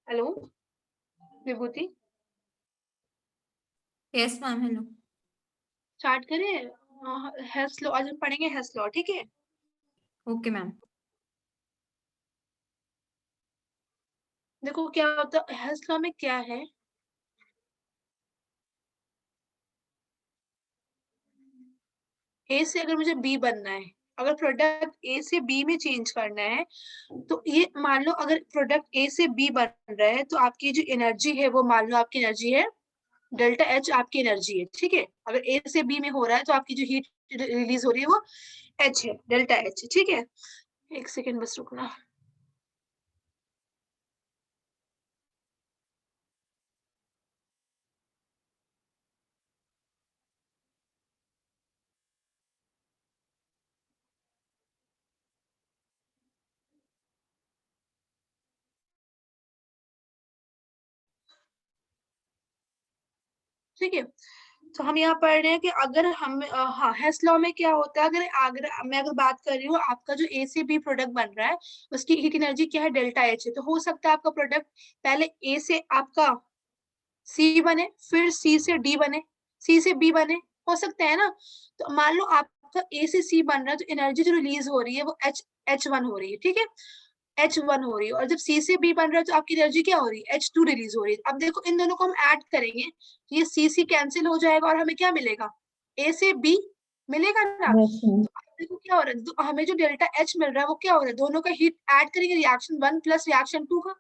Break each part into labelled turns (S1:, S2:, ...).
S1: Hello विभूति,
S2: yes ma'am. Hello.
S1: Start करें। Health law आज हम पढ़ेंगे, हेल्थ लॉ। ठीक है,
S2: ओके मैम।
S1: देखो क्या होता है हेल्थ लॉ में। क्या है, ए से अगर मुझे बी बनना है, अगर प्रोडक्ट ए से बी में चेंज करना है, तो ये मान लो अगर प्रोडक्ट ए से बी बन रहा है तो आपकी जो एनर्जी है वो मान लो आपकी एनर्जी है डेल्टा एच, आपकी एनर्जी है। ठीक है, अगर ए से बी में हो रहा है तो आपकी जो हीट रिलीज हो रही है वो एच है, डेल्टा एच। ठीक है, एक सेकेंड बस रुकना। ठीक है, तो हम यहाँ पढ़ रहे हैं कि अगर हम हाँ हेल्थ लॉ में क्या होता है, अगर मैं बात कर रही हूँ, आपका जो ए से बी प्रोडक्ट बन रहा है उसकी हीट एनर्जी क्या है, डेल्टा एच है। तो हो सकता है आपका प्रोडक्ट पहले ए से आपका सी बने, फिर सी से डी बने, सी से बी बने, हो सकता है ना। तो मान लो आपका ए से सी बन रहा है तो एनर्जी जो रिलीज हो रही है वो एच वन हो रही है। ठीक है, एच वन हो रही है, और जब सी से बी बन रहा है तो आपकी एनर्जी क्या हो रही है, एच टू रिलीज हो रही है। अब देखो इन दोनों को हम ऐड करेंगे तो ये सी सी कैंसिल हो जाएगा और हमें क्या मिलेगा, ए से बी मिलेगा ना।
S3: Yes ma'am.
S1: तो अब देखो क्या हो रहा है, तो हमें जो डेल्टा एच मिल रहा है वो क्या हो रहा है, दोनों का हीट ऐड करेंगे, reaction one plus reaction two का,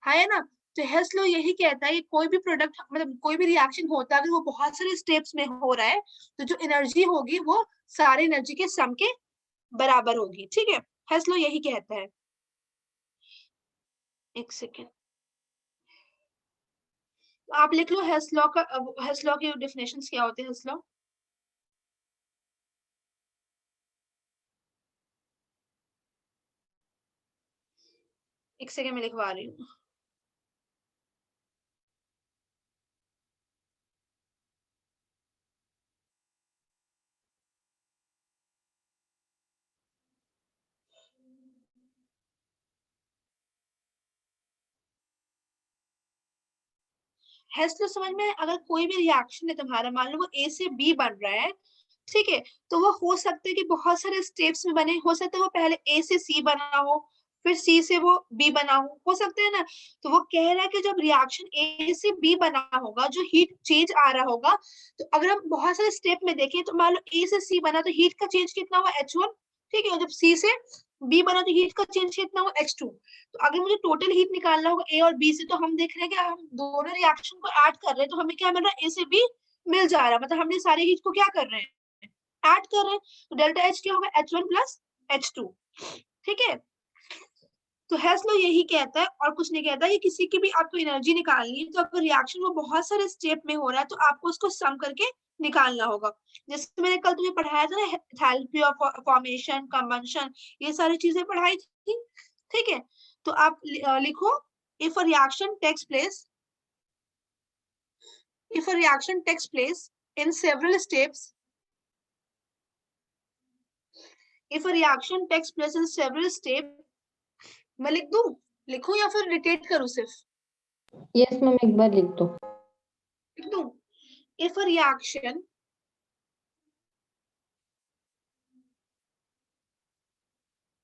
S1: है ना। तो हेल्थ लॉ यही कहता है कि कोई भी प्रोडक्ट मतलब कोई भी रिएक्शन होता है अगर वो बहुत सारे स्टेप्स में हो रहा है तो जो एनर्जी होगी वो सारे एनर्जी के सम के बराबर होगी। ठीक है, हेल्थ लॉ यही कहता है। एक सेकेंड, आप लिख लो हेल्थ लॉ का, हेल्थ लॉ के डेफिनेशंस क्या होते हैं। हेल्थ लॉ एक सेकेंड में लिखवा रही हूँ। हेल्थ लॉ समझ में, अगर कोई भी रिएक्शन है तुम्हारा, मान लो वो ए से बी बन रहा है, ठीक है, तो वो हो सकता है कि बहुत सारे स्टेप्स में बने, हो सकता है वो पहले ए से सी बना हो, फिर सी से वो बी बना हो सकता है ना। तो वो कह रहा है कि जब रिएक्शन ए से बी बना होगा, जो हीट चेंज आ रहा होगा, तो अगर हम बहुत सारे स्टेप में देखें तो मान लो ए से सी बना तो हीट का चेंज कितना हुआ, एच वन। ठीक है, और जब सी से बी बना तो हीट का चेंज कितना हुआ, एच टू। तो अगर मुझे टोटल हीट निकालना होगा ए और बी से, तो हम देख रहे हैं कि हम दोनों रिएक्शन को ऐड कर रहे हैं, तो हमें क्या मिल रहा है, ए से बी मिल जा रहा है, मतलब हमने सारी हीट को क्या कर रहे हैं, ऐड कर रहे हैं। तो डेल्टा एच क्या होगा, H one plus H two. ठीक है, तो हेल्थ लॉ यही कहता है और कुछ नहीं कहता कि किसी की भी आपको एनर्जी निकालनी है तो अगर रिएक्शन वो बहुत सारे स्टेप में हो रहा है तो आपको उसको सम करके निकालना होगा। जैसे मैंने कल तुम्हें पढ़ाया था ना, एंथैल्पी ऑफ फॉर्मेशन, कंबंशन, ये सारी चीजें पढ़ाई थी। ठीक है, तो आप लिखो, if a reaction takes place, if a reaction takes place in several steps, if a reaction takes place in several steps, मैं लिख दूं, लिखूं या फिर रिटेट करूं सिर्फ,
S3: यस मैम, एक बार लिख दो।
S1: लिख दूं, if a reaction,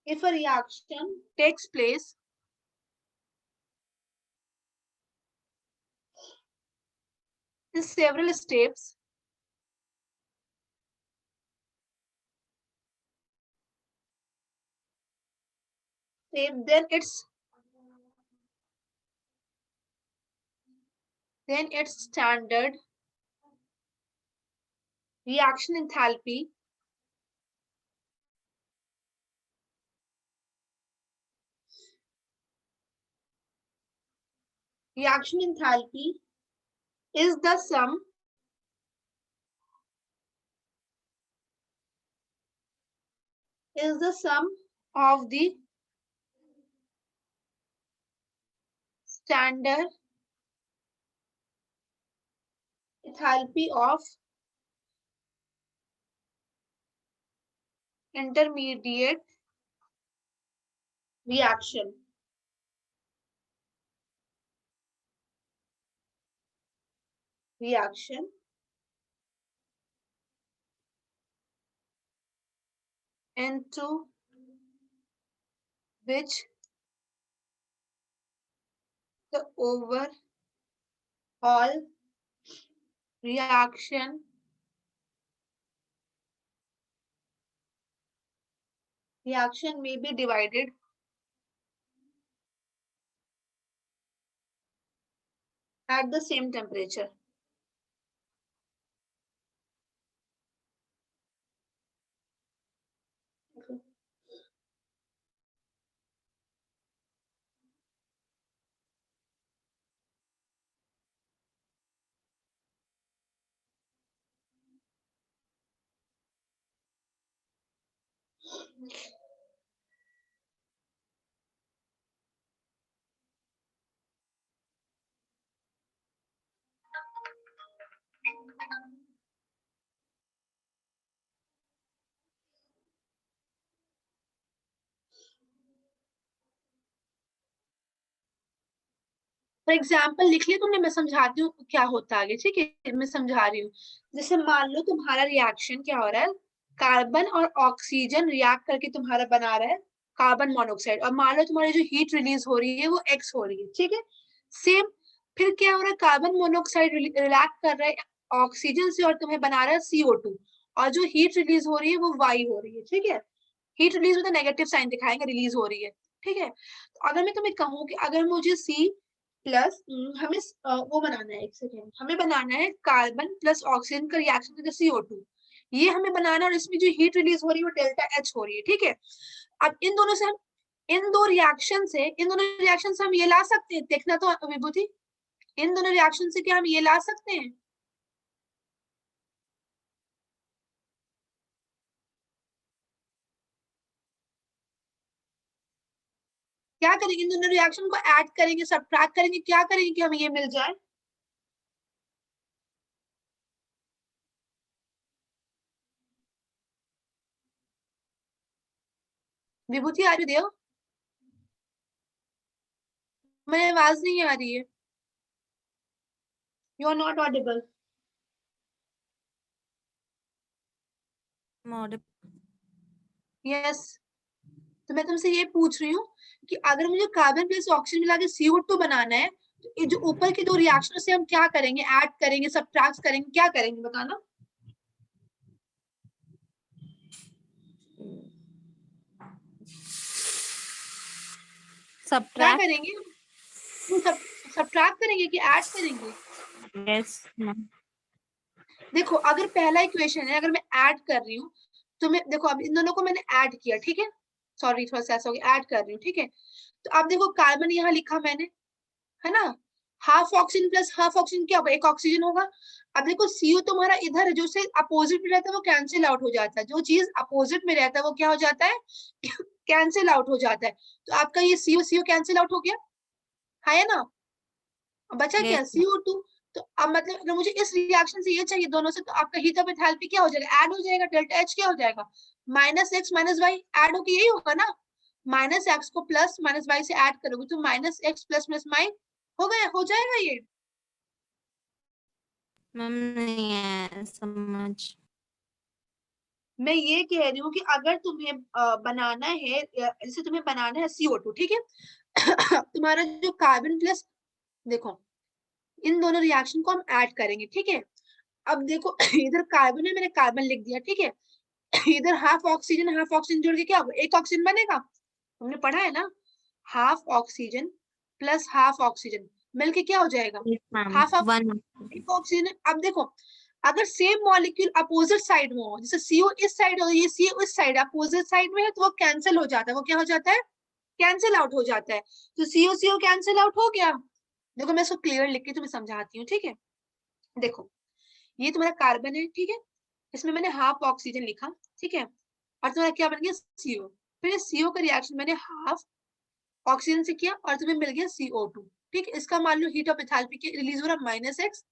S1: if a reaction takes place in several steps, then its standard reaction enthalpy reaction enthalpy is the sum of the standard enthalpy of intermediate reaction। reaction into which the overall reaction may be divided at the same temperature. For example लिख लिया तुमने, मैं समझाती हूँ क्या होता है आगे, ठीक है, मैं समझा रही हूँ। जैसे मान लो तुम्हारा रिएक्शन क्या हो रहा है, कार्बन और ऑक्सीजन रिएक्ट करके तुम्हारा बना रहा है कार्बन मोनोऑक्साइड, और मान लो तुम्हारी जो हीट रिलीज हो रही है वो एक्स हो रही है, ठीक है। सेम फिर क्या हो रहा है, कार्बन मोनोऑक्साइड रिएक्ट कर रहा है ऑक्सीजन से और तुम्हें बना रहा है CO2, और जो हीट रिलीज हो रही है वो वाई हो रही है, ठीक है। हीट रिलीज में तो नेगेटिव साइन दिखाएंगे, रिलीज हो रही है, ठीक है। तो अगर मैं तुम्हें कहूँ कि अगर मुझे C प्लस हमें वो बनाना है, एक सेकेंड, हमें बनाना है कार्बन प्लस ऑक्सीजन का रिएक्शन करके CO2, ये हमें बनाना है, और इसमें जो हीट रिलीज हो रही है वो डेल्टा H हो रही है, ठीक है। अब इन दोनों से हम इन दोनों रिएक्शन से हम ये ला सकते हैं, देखना तो विभूति, इन दोनों रिएक्शन से क्या हम ये ला सकते हैं? क्या करेंगे, इन दोनों रिएक्शन को ऐड करेंगे, सब्ट्रैक्ट करेंगे, क्या करेंगे कि हमें ये मिल जाए? विभूति आ रही हो? मेरी आवाज नहीं आ रही है, you are not audible. Yes, तो मैं तुमसे ये पूछ रही हूँ कि अगर मुझे कार्बन प्लस ऑक्सीजन मिला के CO2 बनाना है, तो ये जो ऊपर की दो रिएक्शन से हम क्या करेंगे, ऐड करेंगे, सब्ट्रैक्ट करेंगे, क्या करेंगे बताना? क्या करेंगे, सब्ट्रैक्ट करेंगे कि ऐड करेंगे?
S2: Yes ma'am.
S1: देखो अगर पहला इक्वेशन है, अगर मैं ऐड कर रही हूँ तो मैं देखो, अब इन दोनों को मैंने ऐड किया, ठीक है, सॉरी थोड़ा सा ऐसा हो गया, ऐड कर रही हूँ, ठीक है। तो अब देखो कार्बन यहाँ लिखा मैंने, है ना, half oxygen plus half oxygen क्या होगा, एक ऑक्सीजन होगा। अब देखो CO तुम्हारा इधर है, जो से अपोजिट में रहता है वो कैंसिल आउट हो जाता है, जो चीज अपोजिट में रहता है वो क्या हो जाता है, कैंसिल आउट हो जाता है। तो आपका ये CO कैंसिल आउट हो गया, है ना, बचा क्या
S2: यस
S1: CO2। तो अब मतलब अगर मुझे इस रिएक्शन से ये चाहिए दोनों से, तो आपका हीट ऑफ एंथैल्पी क्या हो जाएगा, ऐड हो जाएगा, डेल्टा H क्या हो जाएगा, -x - y, ऐड होके यही होगा ना, -x को प्लस -y से ऐड करोगे तो -x प्लस -y हो गया, हो जाएगा ये।
S2: मैम नहीं है समझ।
S1: मैं ये कह रही हूँ कि अगर तुम्हें बनाना है, जैसे तुम्हें बनाना है CO2, ठीक है, तुम्हारा जो कार्बन प्लस, देखो इन दोनों रिएक्शन को हम ऐड करेंगे, ठीक है। अब देखो इधर कार्बन है, मैंने कार्बन लिख दिया, ठीक है, इधर हाफ ऑक्सीजन जोड़ के क्या होगा, एक ऑक्सीजन बनेगा, हमने पढ़ा है ना, half oxygen plus half oxygen मिलके क्या हो जाएगा, हाफ ऑफ एक ऑक्सीजन। अब देखो अगर सेम मॉलिक्यूल अपोजिट साइड में हो, जैसे CO इस साइड हो, ये CO इस साइड, अपोजिट साइड में है, तो वो कैंसिल हो जाता है, वो क्या हो जाता है, कैंसिल आउट हो जाता है। तो CO कैंसिल आउट हो गया। देखो मैं इसको क्लियर लिख के तुम्हें समझाती हूँ, ठीक है। देखो ये तुम्हारा कार्बन है, ठीक है, इसमें मैंने हाफ ऑक्सीजन लिखा, ठीक है, और तुम्हारा क्या बन गया CO। फिर CO का रिएक्शन मैंने हाफ ऑक्सीजन से किया और तुम्हें मिल गया CO2, ठीक है। इसका मान लो हीट ऑफ एंथैल्पी के रिलीज हो रहा है -x,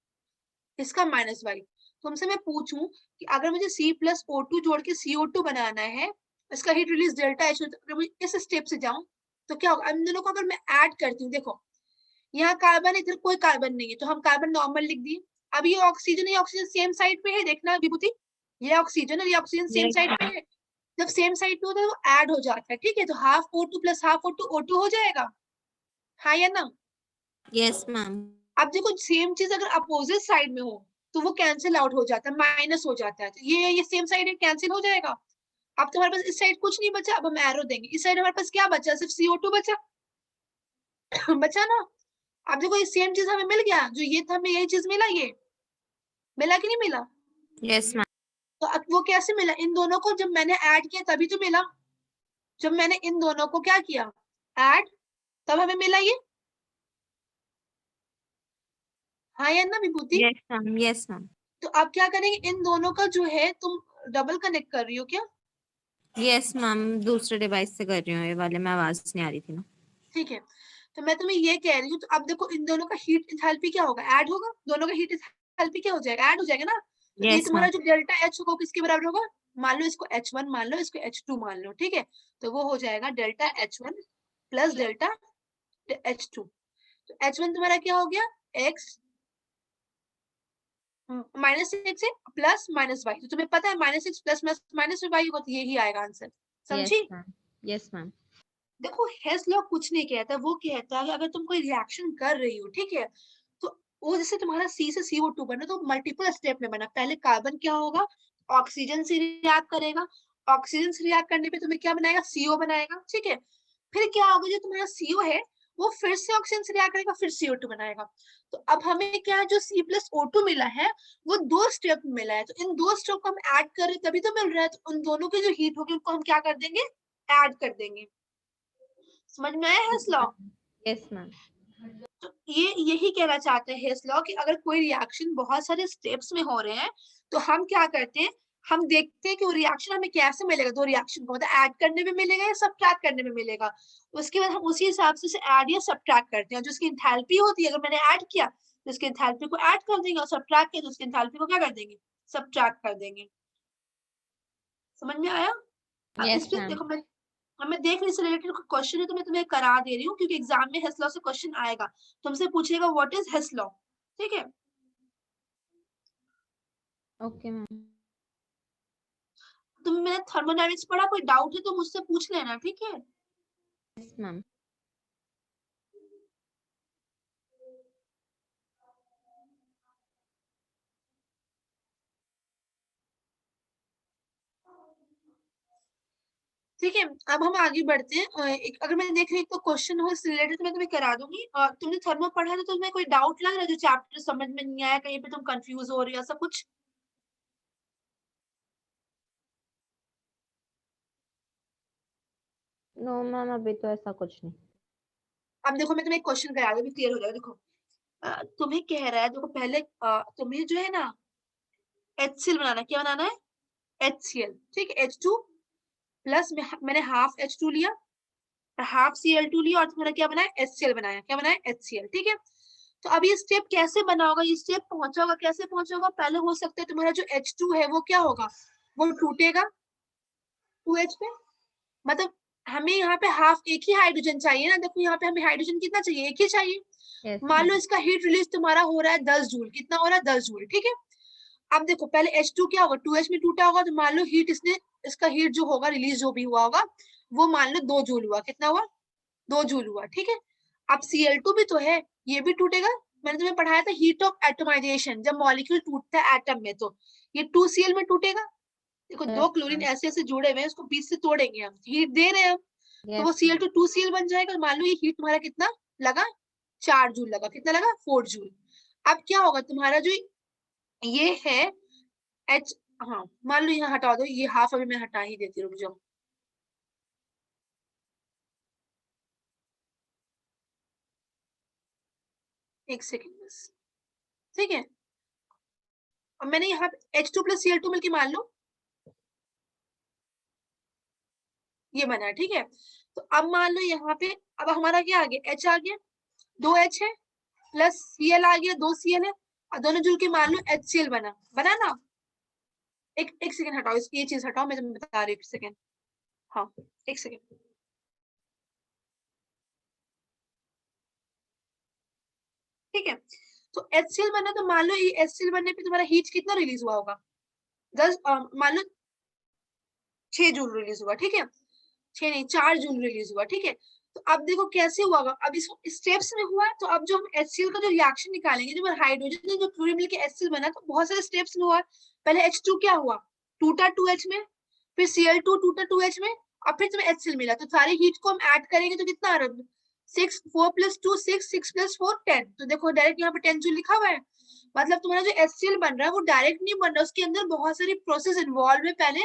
S1: इसका -y। तुमसे मैं पूछूं कि अगर मुझे C प्लस O2 जोड़ के CO2 बनाना है, इसका हीट रिलीज डेल्टा H, अगर मुझे इस स्टेप से जाऊं तो क्या होगा, इन दोनों को अगर मैं ऐड करती हूँ, देखो यहाँ कार्बन, इधर कोई कार्बन नहीं है, तो हम कार्बन नॉर्मल लिख दिए। अब ये ऑक्सीजन सेम साइड पे है, देखना विभूति, ये ऑक्सीजन और ये ऑक्सीजन सेम
S2: Yes,
S1: साइड पे है। जब सेम साइड पे होता है तो ऐड हो जाता है, ठीक है, तो half O2 plus half O2 हो जाएगा, हाँ या ना।
S2: yes, ma'am.
S1: अब देखो सेम चीज अगर अपोजिट साइड में हो तो वो कैंसिल आउट हो जाता है, माइनस हो जाता है, तो ये सेम साइड है, कैंसिल हो जाएगा। अब तुम्हारे पास इस साइड कुछ नहीं बचा, अब हम एरो देंगे, इस साइड हमारे पास क्या बचा, सिर्फ CO2 बचा बचा ना। अब देखो ये सेम चीज हमें मिल गया, जो ये था हमें यही चीज मिला, ये मिला कि नहीं मिला।
S2: Yes, ma'am.
S1: तो अब वो कैसे मिला, इन दोनों को जब मैंने ऐड किया तभी तो मिला, जब मैंने इन दोनों को क्या किया, ऐड, तब हमें मिला ये, हाँ या ना विभूति।
S2: Yes, ma'am. Yes, ma'am.
S1: तो अब क्या करेंगे, इन दोनों का जो है तुम डबल कनेक्ट कर रही हो क्या,
S2: Yes, ma'am. दूसरे डिवाइस से कर रही हूँ, ये वाले में आवाज नहीं आ रही थी ना।
S1: ठीक है। तो मैं तुम्हें ये कह रही हूँ, तो अब देखो इन दोनों का हीट एंथैल्पी क्या होगा, ऐड होगा, दोनों का हीट एंथैल्पी क्या हो जाएगा, ऐड हो जाएगा ना। तो ये
S2: Yes,
S1: तुम्हारा
S2: ma'am.
S1: जो डेल्टा H होगा किसके बराबर होगा, मान लो इसको H1 मान लो, इसको H2 मान लो, ठीक है, तो वो हो जाएगा delta H1 plus delta H2। तो H1 तुम्हारा क्या हो गया, x -6 है प्लस -y, तो तुम्हें पता है -6 प्लस -y होगा, तो यही आएगा आंसर,
S2: Yes,
S1: समझी।
S2: ma'am. Yes, ma'am.
S1: देखो हेस लॉ कुछ नहीं कहता, वो कहता है अगर तुम कोई रिएक्शन कर रही हो, ठीक है, तो वो जैसे तुम्हारा C से CO2 बना तो मल्टीपल स्टेप में बना, पहले कार्बन क्या होगा, ऑक्सीजन से रिएक्ट करेगा, ऑक्सीजन से रिएक्ट करने पे तुम्हें क्या बनाएगा, CO बनाएगा, ठीक है, फिर क्या होगा, जो तुम्हारा CO है वो फिर से ऑक्सीजन से रिएक्ट करेगा, फिर CO2 बनाएगा। तो अब हमें क्या है, जो C+O2 मिला है वो 2 स्टेप में मिला है, तो इन 2 स्टेप को हम ऐड कर रहे तभी तो मिल रहा है, तो उन दोनों की जो हीट होगी उनको हम क्या कर देंगे, ऐड कर देंगे, समझ में आया हेस लॉ।
S2: Yes, ma'am.
S1: तो ये यही कहना चाहते हैं हेस लॉ कि अगर कोई रिएक्शन बहुत सारे स्टेप्स में हो रहे हैं तो हम क्या करते हैं, हम देखते हैं कि वो रिएक्शन हमें कैसे मिलेगा, दो रिएक्शन को मतलब ऐड करने में मिलेगा या सब्ट्रैक्ट करने में मिलेगा, उसके बाद हम उसी हिसाब से ऐड या सब्ट्रैक्ट करते हैं, जो उसकी एंथैल्पी होती है, अगर मैंने ऐड किया तो उसकी एंथैल्पी को ऐड कर देंगे और सब्ट्रैक्ट किया तो उसकी एंथैल्पी को क्या कर देंगे, सब्ट्रैक्ट कर देंगे, समझ में आया। अब
S2: Yes,
S1: इस पे
S2: ma'am.
S1: देखो मैं देख रही, से रिलेटेड क्वेश्चन है तो मैं तुम्हें करा दे रही हूँ, क्योंकि एग्जाम में हेस लॉ से क्वेश्चन आएगा, तुमसे पूछेगा व्हाट इज हेस लॉ, ठीक है।
S2: Okay, ma'am.
S1: तुम मैंने थर्मोडायनेमिक्स पढ़ा, कोई डाउट है तो मुझसे पूछ लेना, ठीक है।
S2: Yes, ma'am.
S1: ठीक है, अब हम आगे बढ़ते हैं, एक अगर मैं देख रही तो क्वेश्चन हो इससे रिलेटेड तो मैं तुम्हें करा दूंगी, और तुमने थर्मो पढ़ा था तो तुम्हें कोई डाउट लग रहा है, जो चैप्टर समझ में नहीं आया, कहीं पे तुम कंफ्यूज हो रही हो, ऐसा कुछ।
S3: नो मैम, अभी तो ऐसा कुछ नहीं।
S1: अब देखो मैं तुम्हें क्वेश्चन करा दूंगी, क्लियर हो जाएगा, देखो तुम्हें कह रहा है, देखो पहले तुम्हें जो है ना HCl बनाना, क्या बनाना है, HCl, ठीक है, H2 प्लस मैंने हाफ H2 लिया और हाफ Cl2 लिया, और तुम्हारा क्या बनाया, HCl बनाया, क्या बनाया, HCl, ठीक है। तो अब ये स्टेप कैसे बना होगा, ये स्टेप पहुंचा होगा, कैसे पहुंचा होगा, पहले हो सकता है तुम्हारा जो H2 है वो क्या होगा, वो टूटेगा 2H पे, मतलब हमें यहाँ पे हाफ एक ही हाइड्रोजन चाहिए ना, देखो यहाँ पे हमें हाइड्रोजन कितना चाहिए, एक ही चाहिए।
S3: Yes,
S1: मान लो
S3: ma'am.
S1: इसका हीट रिलीज तुम्हारा हो रहा है 10 जूल, कितना हो रहा है, 10 जूल, ठीक है। अब देखो पहले H2 क्या होगा, 2H में टूटा होगा, तो मान लो हीट इसका हीट जो होगा, रिलीज जो भी हुआ होगा, वो मान लो 2 जूल हुआ, कितना हुआ, 2 जूल हुआ, ठीक है। अब Cl2 भी तो है, ये भी टूटेगा, मैंने तुम्हें पढ़ाया था हीट ऑफ एटमाइजेशन, जब मॉलिक्यूल टूटता है एटम में तो ये 2Cl में टूटेगा, देखो
S3: Yes,
S1: 2 क्लोरीन
S3: ma'am.
S1: ऐसे ऐसे जुड़े हुए हैं, उसको बीच से तोड़ेंगे, हम हीट दे रहे हैं हम, तो वो
S3: Yes, ma'am.
S1: Cl2 2Cl बन जाएगा, मान लो ये हीट तुम्हारा कितना लगा, 4 जूल लगा, कितना लगा, 4 जूल। अब क्या होगा तुम्हारा जो ये है H, हाँ मान लो यहाँ हटा दो, ये हाफ अभी मैं हटा ही देती हूँ, रुक जाओ, एक सेकेंड बस, ठीक है। अब मैंने यहाँ H2 प्लस Cl2 मिलके मान लो ये बना, ठीक है। तो अब मान लो यहाँ पे अब हमारा क्या आ गया, H आ गया, 2H है प्लस Cl आ गया, 2Cl है, और दोनों जुड़ के मान लो HCl बना, बना ना। एक सेकंड हटाओ, ये चीज हटाओ, मैं तुम्हें बता रही हूँ, एक सेकंड, हाँ एक सेकंड, ठीक है। तो HCl बना, तो मान लो ये HCl बनने पे तुम्हारा हीट कितना रिलीज हुआ होगा, 10 मान लो 6 जूल रिलीज हुआ, ठीक है, 6 नहीं 4 जूल रिलीज हुआ, ठीक है। तो अब देखो कैसे हुआ होगा, अब इसको स्टेप्स में हुआ है, तो अब जो हम HCl का जो रिएक्शन निकालेंगे, जो हाइड्रोजन ने जो क्लोरीन मिलकर HCl बना, तो बहुत सारे स्टेप्स में हुआ है। पहले H2 क्या हुआ, टूटा 2H में, फिर Cl2 टूटा 2H में, और फिर तुम्हें HCl मिला। तो सारी हीट को हम ऐड करेंगे तो कितना आ रहा है, 6 4 + 2 6 6 + 4 10। तो देखो डायरेक्ट यहाँ पे 10 जूल लिखा हुआ है। मतलब तुम्हारा जो HCl बन रहा है वो डायरेक्ट नहीं बन रहा, उसके अंदर बहुत सारी प्रोसेस इन्वॉल्व है। पहले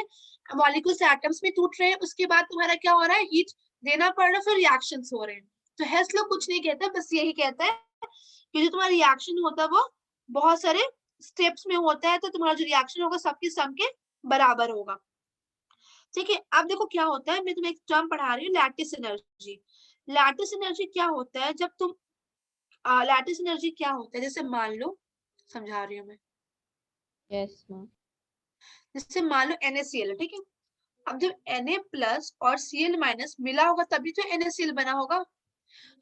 S1: मॉलिक्यूल्स एटम्स में टूट रहे हैं, उसके बाद तुम्हारा क्या हो रहा है, हीट देना पड़ रहा है, फिर रिएक्शंस हो रहे हैं। तो हेस लॉ कुछ नहीं कहता, बस यही कहता है कि जो तुम्हारा रिएक्शन होता है वो बहुत सारे स्टेप्स में होता है, तो तुम्हारा जो रिएक्शन होगा सबके सम के बराबर होगा, ठीक है। अब देखो क्या होता है, मैं तुम्हें एक टर्म पढ़ा रही हूँ, लैटिस एनर्जी। लैटिस एनर्जी क्या होता है, जब तुम लैटिस एनर्जी क्या होता है, जैसे मान लो, समझा रही हूँ मैं,
S3: यस मैम।
S1: जैसे मान लो NaCl है, ठीक है। अब जब Na+ और Cl- मिला होगा तभी तो NaCl बना होगा।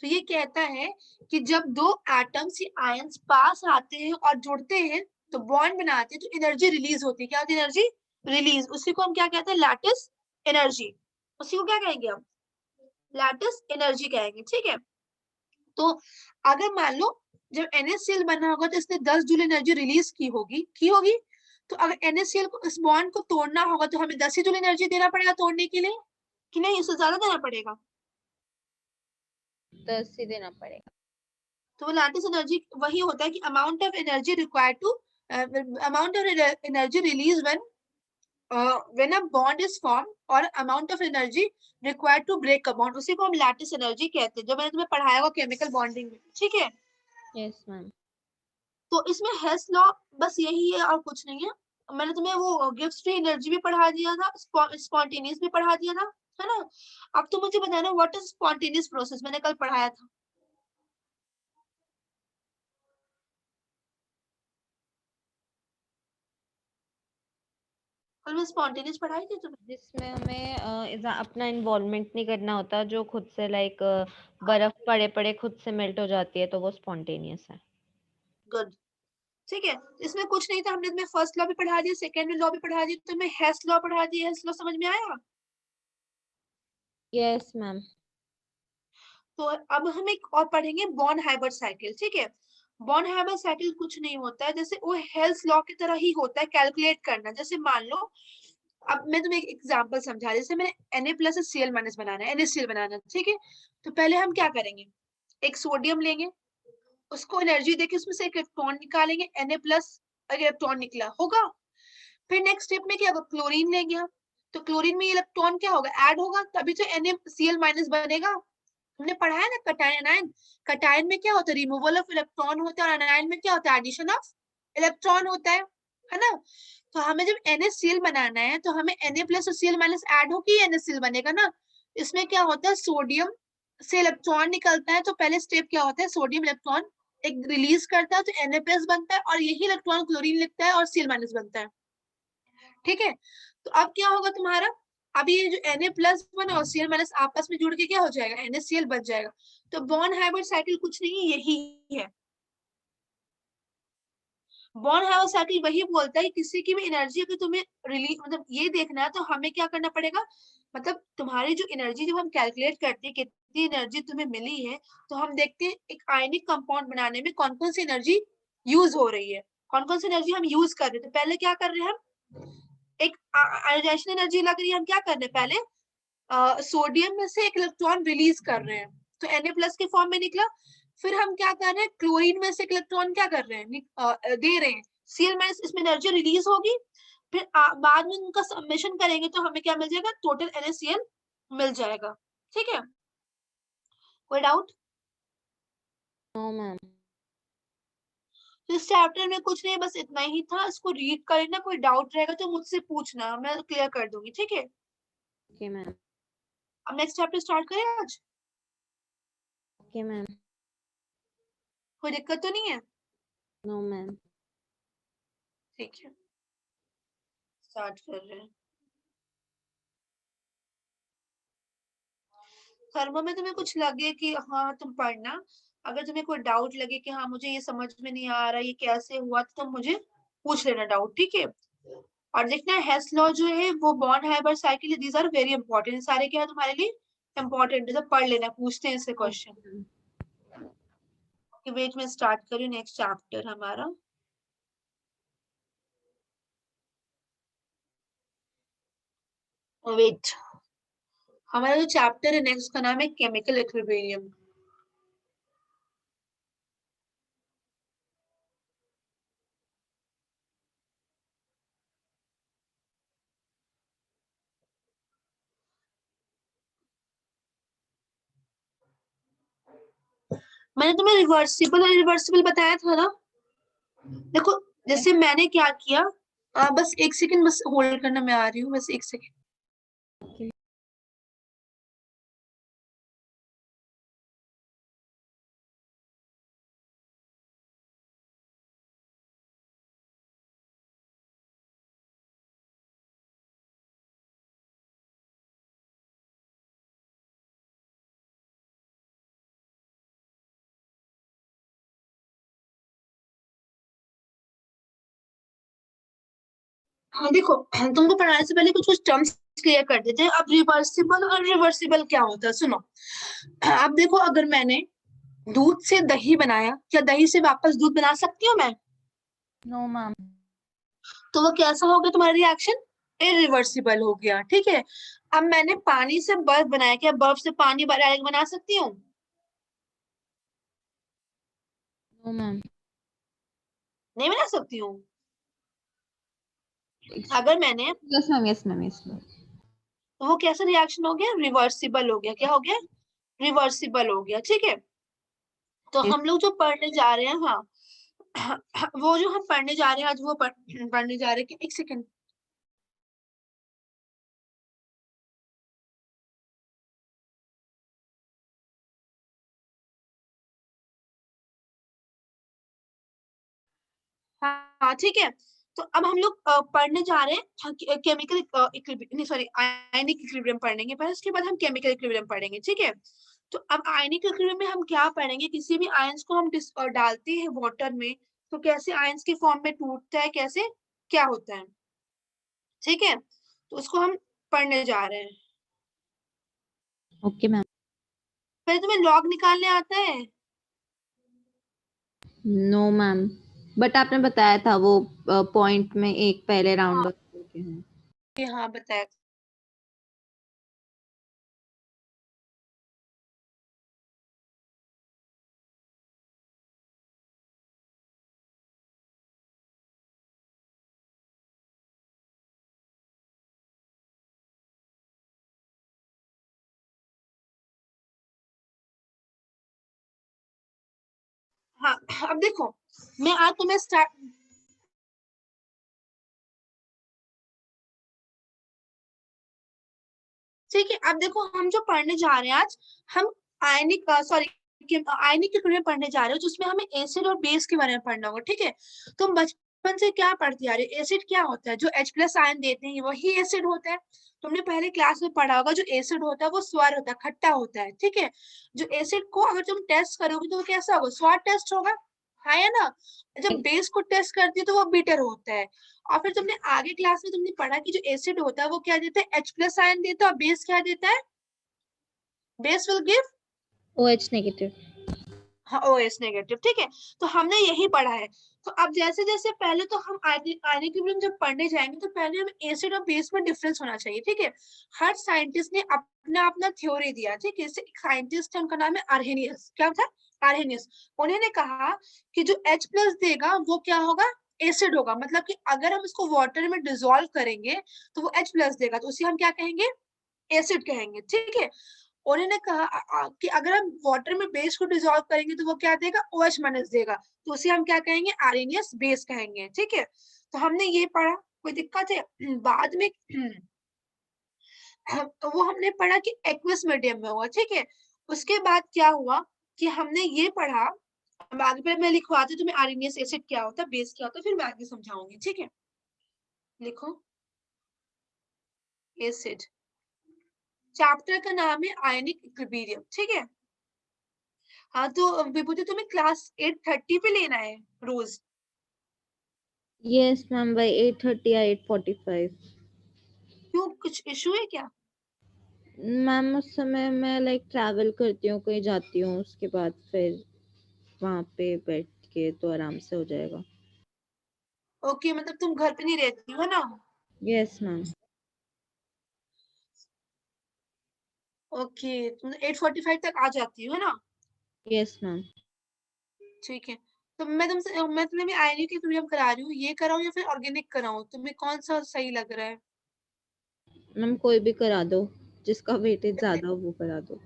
S1: तो ये कहता है कि जब दो एटम्स या आयंस पास आते हैं और जुड़ते हैं तो बॉन्ड बनाते हैं, तो एनर्जी रिलीज होती है। क्या होती है, एनर्जी रिलीज, उसी को हम क्या कहते हैं, लैटिस एनर्जी। उसी को क्या कहेंगे हम, लैटिस एनर्जी कहेंगे, ठीक है। तो अगर मान लो जब NaCl बना होगा तो इसने 10 जूल एनर्जी रिलीज की होगी। तो अगर NaCl को, इस बॉन्ड को तोड़ना होगा तो हमें 10 ही जूल एनर्जी देना पड़ेगा तोड़ने के लिए, कि नहीं इससे ज्यादा देना पड़ेगा।
S3: 10 ही देना पड़ेगा।
S1: तो वो लैटिस एनर्जी वही होता है कि amount of energy required to, amount of energy release when a bond is form, और amount of energy required to break a bond, उसी को हम लैटिस एनर्जी कहते हैं, जो मैंने तुम्हें पढ़ाया होगा केमिकल बॉन्डिंग में, ठीक है।
S3: Yes ma'am.
S1: तो इसमें हेस लॉ बस यही है और कुछ नहीं है। मैंने तुम्हें वो गिव्स फ्री एनर्जी भी पढ़ा दिया था, स्पॉन्टेनियस भी पढ़ा दिया था, है ना। अब तो मुझे बताना व्हाट इज स्पॉन्टेनियस प्रोसेस, मैंने कल पढ़ाया था। कल मैं स्पॉन्टेनियस पढ़ाई थी तुम्हें।
S3: जिसमें हमें अपना इन्वॉल्वमेंट नहीं करना होता, जो खुद से लाइक बर्फ पड़े पड़े खुद से मेल्ट हो जाती है, तो वो स्पॉन्टेनियस है।
S1: गुड, ठीक है। इसमें कुछ नहीं था, हमने तुम्हें फर्स्ट लॉ भी पढ़ा दिया, सेकेंड लॉ भी पढ़ा दिया, तुम्हें हेस लॉ पढ़ा दिया। हेस लॉ समझ में आया।
S3: Yes ma'am.
S1: तो अब हम एक और पढ़ेंगे, बॉर्न हाइबर्ट साइकिल, ठीक है। बॉर्न हाइबर्ट साइकिल कुछ नहीं होता है, जैसे वो हेल्स लॉ की तरह ही होता है, कैलकुलेट करना। जैसे मान लो, अब मैं तुम्हें एक एग्जांपल समझा, जैसे मैंने Na+ से Cl- बनाना है, NaCl बनाना है, ठीक है। तो पहले हम क्या करेंगे, एक सोडियम लेंगे, उसको एनर्जी देके उसमें से एक इलेक्ट्रॉन निकालेंगे, Na+ इलेक्ट्रॉन निकला होगा। फिर नेक्स्ट स्टेप में क्या होगा, क्लोरीन लेंगे हम, तो क्लोरीन में इलेक्ट्रॉन क्या होगा, ऐड होगा, तभी तो NaCl- बनेगा। हमने पढ़ा है ना कटायन अनायन। कटायन में क्या होता है, रिमूवल ऑफ इलेक्ट्रॉन होता है, और अनायन में क्या होता है, एडिशन ऑफ इलेक्ट्रॉन होता है ना। तो हमें जब NaCl बनाना है तो हमें Na+ और Cl- ऐड होके NaCl बनेगा ना। इसमें क्या होता है, सोडियम से इलेक्ट्रॉन निकलता है, तो पहले स्टेप क्या होता है, सोडियम इलेक्ट्रॉन एक रिलीज करता है, तो Na+ बनता है, और यही इलेक्ट्रॉन क्लोरीन लिखता है और Cl- बनता है, ठीक है। तो अब क्या होगा तुम्हारा, अब ये जो Na+ बना और Cl- आपस में जुड़ के क्या हो जाएगा, NaCl बन जाएगा। तो बॉर्न हाइबर्ट साइकिल कुछ नहीं, यही है। बॉर्न हाइबर्ट साइकिल वही बोलता है कि किसी की भी एनर्जी अगर तुम्हें रिलीज, मतलब ये देखना है तो हमें क्या करना पड़ेगा, मतलब तुम्हारी जो एनर्जी जब हम कैलकुलेट करते हैं कितनी एनर्जी तुम्हें मिली है, तो हम देखते हैं एक आयनिक कंपाउंड बनाने में कौन कौन सी एनर्जी यूज हो रही है, कौन कौन सी एनर्जी हम यूज कर रहे हैं। तो पहले क्या कर रहे हैं हम, एक आयोनाइजेशन एनर्जी लग रही है, हम क्या कर रहे हैं, पहले सोडियम में से एक इलेक्ट्रॉन रिलीज कर रहे हैं, तो Na+ के फॉर्म में निकला। फिर हम क्या कर रहे हैं, क्लोरीन में से एक इलेक्ट्रॉन क्या कर रहे हैं, दे रहे हैं, Cl- इसमें एनर्जी रिलीज होगी। फिर बाद में उनका समेशन करेंगे तो हमें क्या मिल जाएगा, टोटल NaCl मिल जाएगा, ठीक है। कोई डाउट।
S3: No ma'am.
S1: तो इस चैप्टर में कुछ नहीं, बस इतना ही था, इसको रीड कर लेना, कोई डाउट रहेगा तो मुझसे पूछना, मैं क्लियर कर दूंगी, ठीक है।
S3: Okay ma'am.
S1: अब नेक्स्ट चैप्टर स्टार्ट करें आज।
S3: Okay ma'am.
S1: कोई दिक्कत तो नहीं है,
S3: नो मैम।
S1: ठीक है स्टार्ट कर रहे हैं। थर्मो में तुम्हें कुछ लगे कि हाँ तुम पढ़ना, अगर तुम्हें कोई डाउट लगे कि हाँ मुझे ये समझ में नहीं आ रहा ये कैसे हुआ, तो तुम मुझे पूछ लेना डाउट, ठीक है। और देखना हेस लॉ जो है वो बॉन्ड Haber cycle, these are very important, सारे क्या है तुम्हारे लिए इंपॉर्टेंट है, तो पढ़ लेना, पूछते हैं इससे क्वेश्चन। वेट में स्टार्ट करिए नेक्स्ट चैप्टर हमारा। वेट, हमारा जो चैप्टर है नेक्स्ट का नाम है केमिकल इक्विलिब्रियम। मैंने तुम्हें रिवर्सिबल और इरिवर्सिबल बताया था ना। देखो जैसे मैंने क्या किया, बस एक सेकंड बस होल्ड करना, मैं आ रही हूँ, बस एक सेकंड। हाँ देखो, तुमको पढ़ाने से पहले कुछ कुछ टर्म्स क्लियर कर देते हैं। अब रिवर्सिबल और रिवर्सिबल क्या होता है सुनो। अब देखो, अगर मैंने दूध से दही बनाया, क्या दही से वापस दूध बना सकती हूँ मैं?
S3: No ma'am.
S1: तो वो कैसा हो गया तुम्हारा रिएक्शन? इरिवर्सिबल हो गया, ठीक है। अब मैंने पानी से बर्फ बनाया, क्या बर्फ से पानी डायरेक्ट बना सकती हूँ?
S3: No ma'am.
S1: नहीं बना सकती हूँ। अगर मैंने,
S3: yes ma'am, yes ma'am, yes ma'am.
S1: तो वो कैसा रिएक्शन हो गया? रिवर्सिबल हो गया। क्या हो गया? रिवर्सिबल हो गया, ठीक है। तो हम लोग जो पढ़ने जा रहे हैं, हाँ वो जो हम पढ़ने जा रहे हैं आज, वो पढ़ने जा रहे हैं, एक सेकंड। हाँ ठीक है। तो अब हम लोग पढ़ने जा रहे हैं केमिकल इक्विलिब्रियम, नहीं सॉरी, आयनिक इक्विलिब्रियम पढ़ेंगे पहले, उसके बाद हम केमिकल इक्विलिब्रियम पढ़ेंगे, ठीक है। तो अब आयनिक इक्विलिब्रियम में हम क्या पढ़ेंगे, किसी भी आयंस को हम डालते हैं वाटर में, तो कैसे आयंस के फॉर्म में टूटता है, कैसे क्या होता है, ठीक है। तो उसको हम पढ़ने जा रहे हैं।
S3: Okay ma'am.
S1: पहले तुम्हें लॉग निकालने आता है?
S3: नो मैम, बट आपने बताया था वो पॉइंट में एक पहले राउंड
S1: हाँ
S3: ऑफ करके हैं।
S1: हाँ बताया। हाँ अब देखो, मैं आज तुम्हें स्टार्ट, ठीक है। अब देखो हम जो पढ़ने जा रहे हैं आज, हम आयनिक सॉरी आयनिक इक्विलिब्रियम पढ़ने जा रहे हो, जिसमें हमें एसिड और बेस के बारे में पढ़ना होगा, ठीक है। तुम बचपन से क्या पढ़ती आ रही हो? एसिड क्या होता है? जो H+ आयन देते हैं वही एसिड होता है। तुमने पहले क्लास में पढ़ा होगा, जो एसिड होता है वो स्वार होता है, खट्टा होता है, ठीक है। जो एसिड को अगर तुम टेस्ट करोगे तो वो कैसा होगा? स्वार टेस्ट होगा, हाँ या ना। जब बेस को टेस्ट करती है तो वो बिटर होता है। और फिर तुमने आगे क्लास में तुमने पढ़ा कि जो एसिड होता है वो क्या देता है? H+ आयन देता है, और बेस क्या देता है? Base will give
S3: OH negative.
S1: हाँ OH नेगेटिव, ठीक है। तो हमने यही पढ़ा है। तो अब जैसे जैसे पहले तो हम आयनिक इक्विलिब्रियम जब पढ़ने जाएंगे, तो पहले हमें एसिड और बेस में डिफरेंस होना चाहिए, ठीक है। हर साइंटिस्ट ने अपना अपना थ्योरी दिया, ठीक है। जैसे एक साइंटिस्ट है, उनका नाम है आर्हेनियस। क्या था? आर्हेनियस। उन्होंने कहा कि जो H+ देगा वो क्या होगा? एसिड होगा। मतलब कि अगर हम इसको वाटर में डिसॉल्व करेंगे तो वो H+ देगा, तो उसे हम क्या कहेंगे? एसिड कहेंगे, ठीक है। उन्होंने कहा कि अगर हम वाटर में बेस को डिसॉल्व करेंगे तो वो क्या देगा? OH- देगा, तो उसे हम क्या कहेंगे? आर्हेनियस बेस कहेंगे, ठीक है। तो हमने ये पढ़ा, कोई दिक्कत है? बाद में तो वो हमने पढ़ा कि एक्वस मीडियम में हुआ, ठीक है। उसके बाद क्या हुआ कि हमने ये पढ़ा, अब आगे पे मैं लिखवाती तुम्हें आर्हेनियस एसिड क्या होता है, बेस क्या होता है, फिर मैं आगे समझाऊंगी, ठीक है। लिखो एसिड, चैप्टर का नाम है आयनिक इक्विलिब्रियम, ठीक है। हाँ तो विभूति तुम्हें क्लास 8:30 पे लेना है रोज?
S3: यस मैम, बाय 8:30 या 8:45।
S1: क्यों, कुछ इशू है क्या?
S3: मैम उस समय मैं लाइक ट्रैवल करती हूँ, कहीं जाती हूँ, उसके बाद फिर वहाँ पे बैठ के तो आराम से हो जाएगा।
S1: ओके, मतलब तुम घर पे नहीं रहती हो ना?
S3: Yes ma'am.
S1: ओके, तुम 8:45 तक आ जाती हो ना?
S3: Yes ma'am.
S1: ठीक है। तो मैं तुम्हें भी आई नहीं कि तुम्हें हम करा रही हूँ, ये कराऊँ या फिर ऑर्गेनिक कराऊँ, तुम्हें कौन सा सही लग रहा है?
S3: मैम कोई भी करा दो, जिसका वेटेज ज्यादा हो वो करा दो।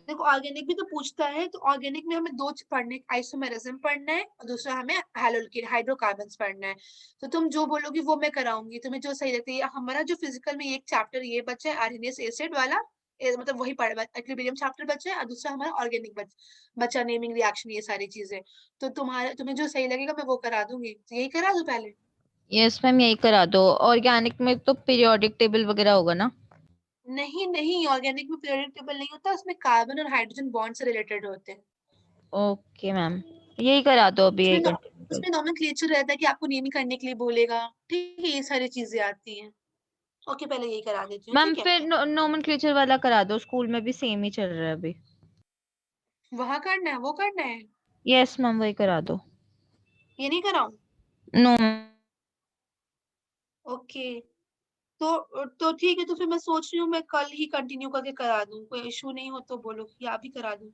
S1: देखो ऑर्गेनिक भी तो पूछता है, तो ऑर्गेनिक में हमें दो पढ़ने, आइसोमेरिज्म पढ़ना है और दूसरा हमें हाइड्रोकार्बन्स पढ़ना है। तो तुम जो बोलोगी वो मैं कराऊंगी, तुम्हें जो सही लगता है। हमारा जो फिजिकल में एक चैप्टर ये बचा है आर्सेनिक एसिड वाला, मतलब वही पढ़ इक्विलिब्रियम चैप्टर बचा है, और दूसरा हमारा ऑर्गेनिक बचा, नेमिंग रिएक्शन, ये सारी चीजें। तो तुम्हें जो सही लगेगा मैं वो करा दूंगी, तो यही करा दूं पहले?
S3: यस मैम, यही करा दो। ऑर्गेनिक में तो पीरियोडिक टेबल वगैरह होगा ना?
S1: नहीं नहीं, ऑर्गेनिक में पीरियोडिक टेबल नहीं होता, उसमें कार्बन और हाइड्रोजन बॉन्ड से रिलेटेड होते हैं।
S3: ओके मैम, यही करा दो, अभी
S1: उसमें
S3: यही
S1: नो-
S3: कंटिन्यू कर।
S1: उसमें नोमेनक्लेचर रहता है कि आपको नेमिंग करने के लिए बोलेगा, ठीक है, ये सारी चीजें आती हैं। ओके, पहले यही करा देती हूँ,
S3: मैम
S1: ठीक है।
S3: फिर नोमेनक्लेचर वाला करा दो, स्कूल में भी सेम ही चल रहा है अभी।
S1: वहां करना है, वो करना है,
S3: यस मैम, वही करा दो।
S1: ये नहीं कराऊं?
S3: नो।
S1: ओके, तो ठीक है, तो फिर मैं सोच रही हूँ मैं कल ही कंटिन्यू करके करा दूं, कोई इशू नहीं हो तो बोलो कि आप ही करा दूं।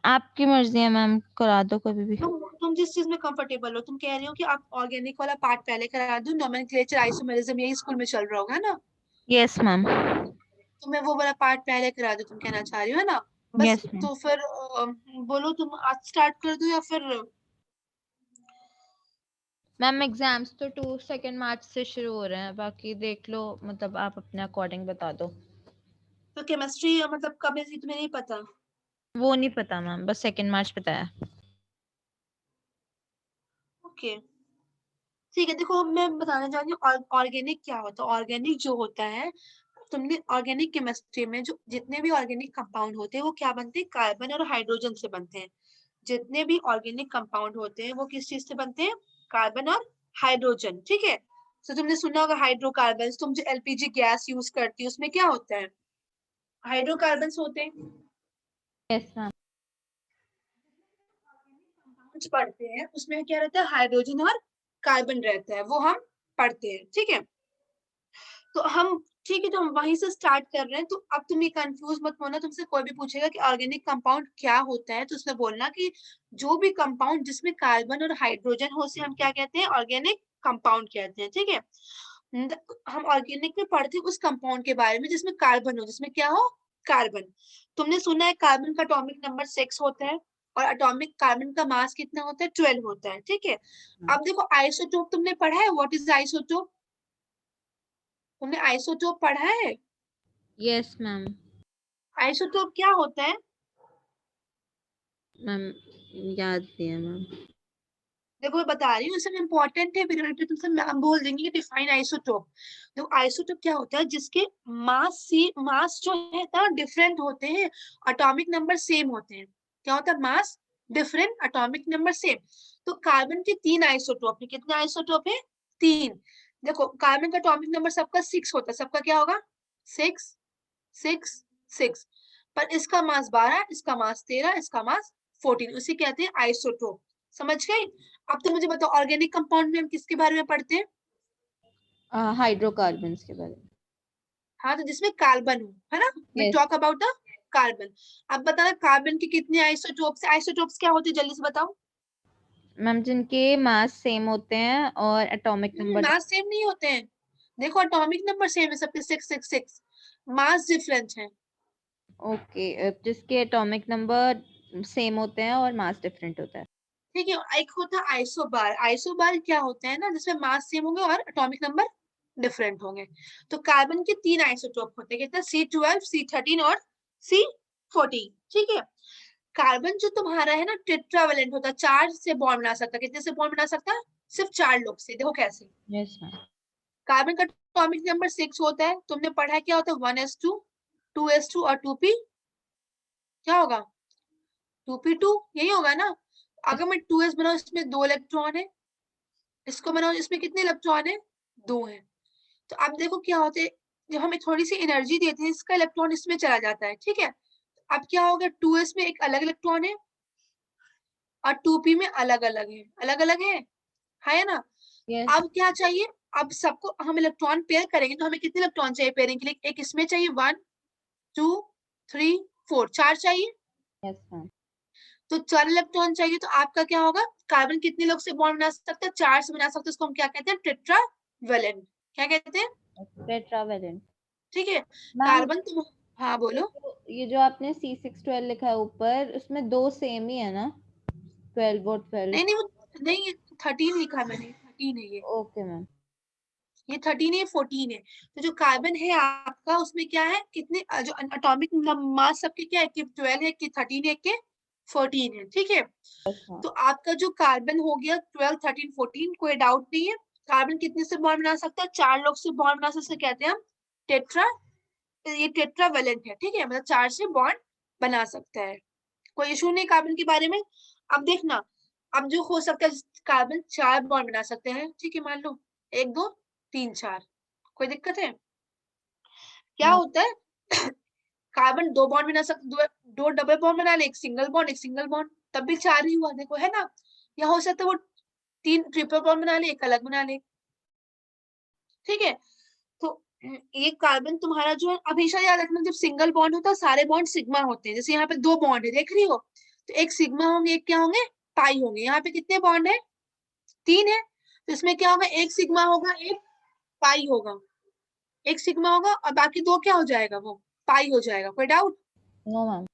S3: आपकी मर्जी है मैम, करा दो कभी भी।
S1: तुम जिस चीज में कंफर्टेबल हो, तुम कह रही हो कि आप ऑर्गेनिक वाला पार्ट पहले करा दूं, नोमेनक्लेचर आइसोमेरिज्म यही स्कूल में चल रहा होगा ना?
S3: Yes ma'am.
S1: तो मैं वो वाला पार्ट पहले करा दूं, तुम कहना चाह रही हो ना? बस,
S3: यस मैम।
S1: तो फिर बोलो तुम आज स्टार्ट कर दो या फिर?
S3: मैम एग्जाम्स तो 2 मार्च से शुरू हो रहे हैं, बाकी देख लो, मतलब आप अपने अकॉर्डिंग बता दो।
S1: तो केमिस्ट्री मतलब कब है ये तुम्हें नहीं पता?
S3: वो नहीं पता मैम, बस 2 मार्च पता है।
S1: ओके, ठीक है। देखो मैं बताना चाहती हूँ ऑर्गेनिक क्या होता है। ऑर्गेनिक जो होता है, तुमने ऑर्गेनिक केमिस्ट्री में जो जितने भी ऑर्गेनिक कंपाउंड होते हैं वो क्या बनते हैं? कार्बन और हाइड्रोजन से बनते हैं। जितने भी ऑर्गेनिक कंपाउंड होते हैं वो किस चीज से बनते हैं? कार्बन और हाइड्रोजन, ठीक है। तो तुमने सुना होगा हाइड्रोकार्बन, तुम जो एलपीजी गैस यूज करती हो उसमें क्या होता है? हाइड्रोकार्बन होते हैं।
S3: Yes ma'am.
S1: कुछ पढ़ते हैं उसमें क्या रहता है? हाइड्रोजन और कार्बन रहता है, वो हम पढ़ते हैं, ठीक है। तो हम, ठीक है, तो हम वहीं से स्टार्ट कर रहे हैं। तो अब तुम ये कंफ्यूज मत होना, तुमसे कोई भी पूछेगा कि ऑर्गेनिक कंपाउंड क्या होता है, तो उसमें बोलना कि जो भी कंपाउंड जिसमें कार्बन और हाइड्रोजन हो उसे हम क्या कहते हैं? ऑर्गेनिक कंपाउंड कहते हैं, ठीक है। हम ऑर्गेनिक में पढ़ते हैं उस कंपाउंड के बारे में जिसमें कार्बन हो, जिसमें क्या हो? कार्बन। तुमने सुना है कार्बन का एटॉमिक नंबर 6 होता है, और एटॉमिक कार्बन का मास कितना होता है? 12 होता है, ठीक है। अब देखो आइसोटोप तुमने पढ़ा है, व्हाट इज आइसोटोप? तुमने आइसोटोप पढ़ा है?
S3: Yes ma'am.
S1: आइसोटोप क्या होता है?
S3: मैम याद नहीं है मैम।
S1: देखो मैं बता रही हूँ, इसमें इंपॉर्टेंट है, फिर तुमसे मैम बोल देंगे कि डिफाइन आइसोटोप। तो आइसोटोप क्या होता है? जिसके मास जो है ना डिफरेंट होते हैं, एटॉमिक नंबर सेम होते हैं। क्या होता है? मास डिफरेंट, एटॉमिक नंबर सेम। तो कार्बन के 3 आइसोटोप है। कितने आइसोटोप है? 3। देखो कार्बन का एटॉमिक नंबर सबका 6 होता है, सबका क्या होगा? 6 6 6। पर इसका मास 12, इसका मास 13, इसका मास 14, उसे कहते हैं आइसोटोप। समझ गए? अब तो मुझे बताओ ऑर्गेनिक कंपाउंड में हम किसके बारे में पढ़ते हैं?
S3: हाइड्रोकार्बन्स के बारे में।
S1: हाँ, तो जिसमें कार्बन हो, है ना? We
S3: yes
S1: talk about the carbon. अब बताना कार्बन के कितने आइसोटोप्स? आइसोटोप्स क्या होते हैं जल्दी से बताओ।
S3: मैम, जिनके मास सेम होते हैं और एटॉमिक नंबर।
S1: मास सेम नहीं होते हैं। देखो एटॉमिक नंबर सेम है सबके, 666। मास डिफरेंट है।
S3: ओके, जिसके एटॉमिक नंबर सेम होते हैं और मास डिफरेंट होता है।
S1: ठीक है, एक होता है आइसोबार। आइसोबार क्या होता है ना, जिसमें मास सेम होंगे और एटॉमिक नंबर डिफरेंट होंगे। तो कार्बन के 3 आइसोटोप होते हैं, कितना? C12, C13 और C14, ठीक है। कार्बन जो तुम्हारा है ना टेट्रावेलेंट होता है, 4 से बॉन्ड बना सकता है। कितने से बॉन्ड बना सकता है? सिर्फ 4 लोग से। देखो कैसे।
S3: Yes ma'am.
S1: कार्बन का एटॉमिक नंबर 6 होता है, तुमने पढ़ा है क्या होता है? 1s2, 2s2 और 2p। क्या होगा? 2p2 यही होगा ना। अगर मैं 2s बनाऊं इसमें 2 इलेक्ट्रॉन है, इसको बनाओ इसमें कितने इलेक्ट्रॉन है, 2 है। तो अब देखो क्या होता है, जब हमें थोड़ी सी एनर्जी देते हैं इसका इलेक्ट्रॉन इसमें चला जाता है, ठीक है। अब क्या होगा, 2s में एक अलग इलेक्ट्रॉन है और 2p में अलग अलग है, अलग अलग है ना।
S3: यस
S1: अब क्या चाहिए, अब सबको हम इलेक्ट्रॉन पेयर करेंगे तो हमें कितने इलेक्ट्रॉन चाहिए पेयरिंग के लिए, एक इसमें चाहिए 1 2 3 4, 4 चाहिए।
S3: यस मैम
S1: तो 4 इलेक्ट्रॉन चाहिए, तो आपका क्या होगा, कार्बन कितने लोग से बॉन्ड बना सकता है, 4 से बना सकते हैं, उसको हम क्या कहते हैं, टेट्रावेलेंट। क्या कहते हैं,
S3: टेट्रावेलेंट
S1: ठीक है।
S3: मैम।
S1: कार्बन तुम, हाँ बोलो।
S3: ये जो आपने C612 लिखा है ऊपर, उसमें 2 सेम ही है ना, 12 और 12?
S1: नहीं नहीं वो नहीं, 13 लिखा है मैंने, 13 है ये
S3: ओके मैम।
S1: 13 है, 14 है। तो जो कार्बन है आपका उसमें क्या है, कितने जो एटॉमिक मास सबके क्या है, कि 12 है, कि 13 है, कि 14 है, ठीक है।
S3: अच्छा
S1: तो आपका जो कार्बन हो गया 12 13 14, कोई डाउट नहीं है। कार्बन कितने से बॉन्ड बना सकता है, 4 लोग से बॉन्ड बना सकते हैं, कहते हैं हम टेट्रा, ये टेट्रावेलेंट है, ठीक है, मतलब 4 से बॉन्ड बना सकता है, कोई इशू नहीं कार्बन के बारे में। अब देखना, अब जो हो सकता है, कार्बन 4 बॉन्ड बना सकते हैं, ठीक है, मान लो 1 2 3 4, कोई दिक्कत है, क्या
S3: नो
S1: होता है कार्बन 2 बॉन्ड बना सकते, दो डबल बॉन्ड बना ले, एक सिंगल बॉन्ड एक सिंगल बॉन्ड, तब भी 4 ही हुआ, देखो है ना। या हो सकता है वो 3 ट्रिपल बॉन्ड बना ले, एक अलग बना ले, ठीक है। तो ये कार्बन तुम्हारा जो है, हमेशा याद रखना, जब सिंगल बॉन्ड होता है सारे बॉन्ड सिग्मा होते हैं, जैसे यहाँ पे 2 बॉन्ड है, देख रही हो, तो एक सिग्मा होंगे, एक क्या होंगे, पाई होंगे। यहाँ पे कितने बॉन्ड है, 3 है, तो इसमें क्या होगा, एक सिग्मा होगा, एक पाई होगा, एक सिग्मा होगा और बाकी 2 क्या हो जाएगा, वो पाई हो जाएगा, कोई डाउट।
S3: No ma'am.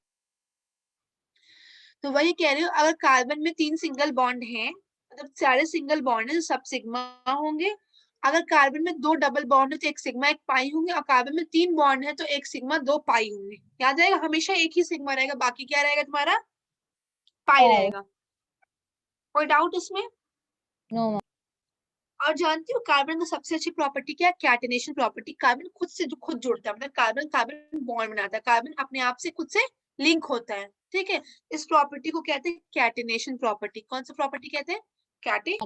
S1: तो वही कह रही हूँ, अगर कार्बन में 3 सिंगल बॉन्ड हैं, मतलब सारे सिंगल बॉन्ड है, तो सब सिग्मा होंगे। अगर कार्बन में 2 डबल बॉन्ड है तो एक सिग्मा एक पाई होंगे, और कार्बन में 3 बॉन्ड है तो एक सिग्मा 2 पाई होंगे। याद रहेगा, हमेशा एक ही सिग्मा रहेगा, बाकी क्या रहेगा तुम्हारा, पाई रहेगा, कोई डाउट इसमें।
S3: No ma'am.
S1: और जानती हो कार्बन का सबसे अच्छी प्रॉपर्टी क्या है, कैटेनेशन प्रॉपर्टी। कार्बन खुद से जो खुद जुड़ता है, मतलब कार्बन कार्बन बॉन्ड बनाता है, कार्बन अपने आप से खुद से लिंक होता है, ठीक है। इस प्रॉपर्टी को कहते हैं कैटेनेशन प्रॉपर्टी। कौन सा प्रॉपर्टी कहते हैं, कैटे।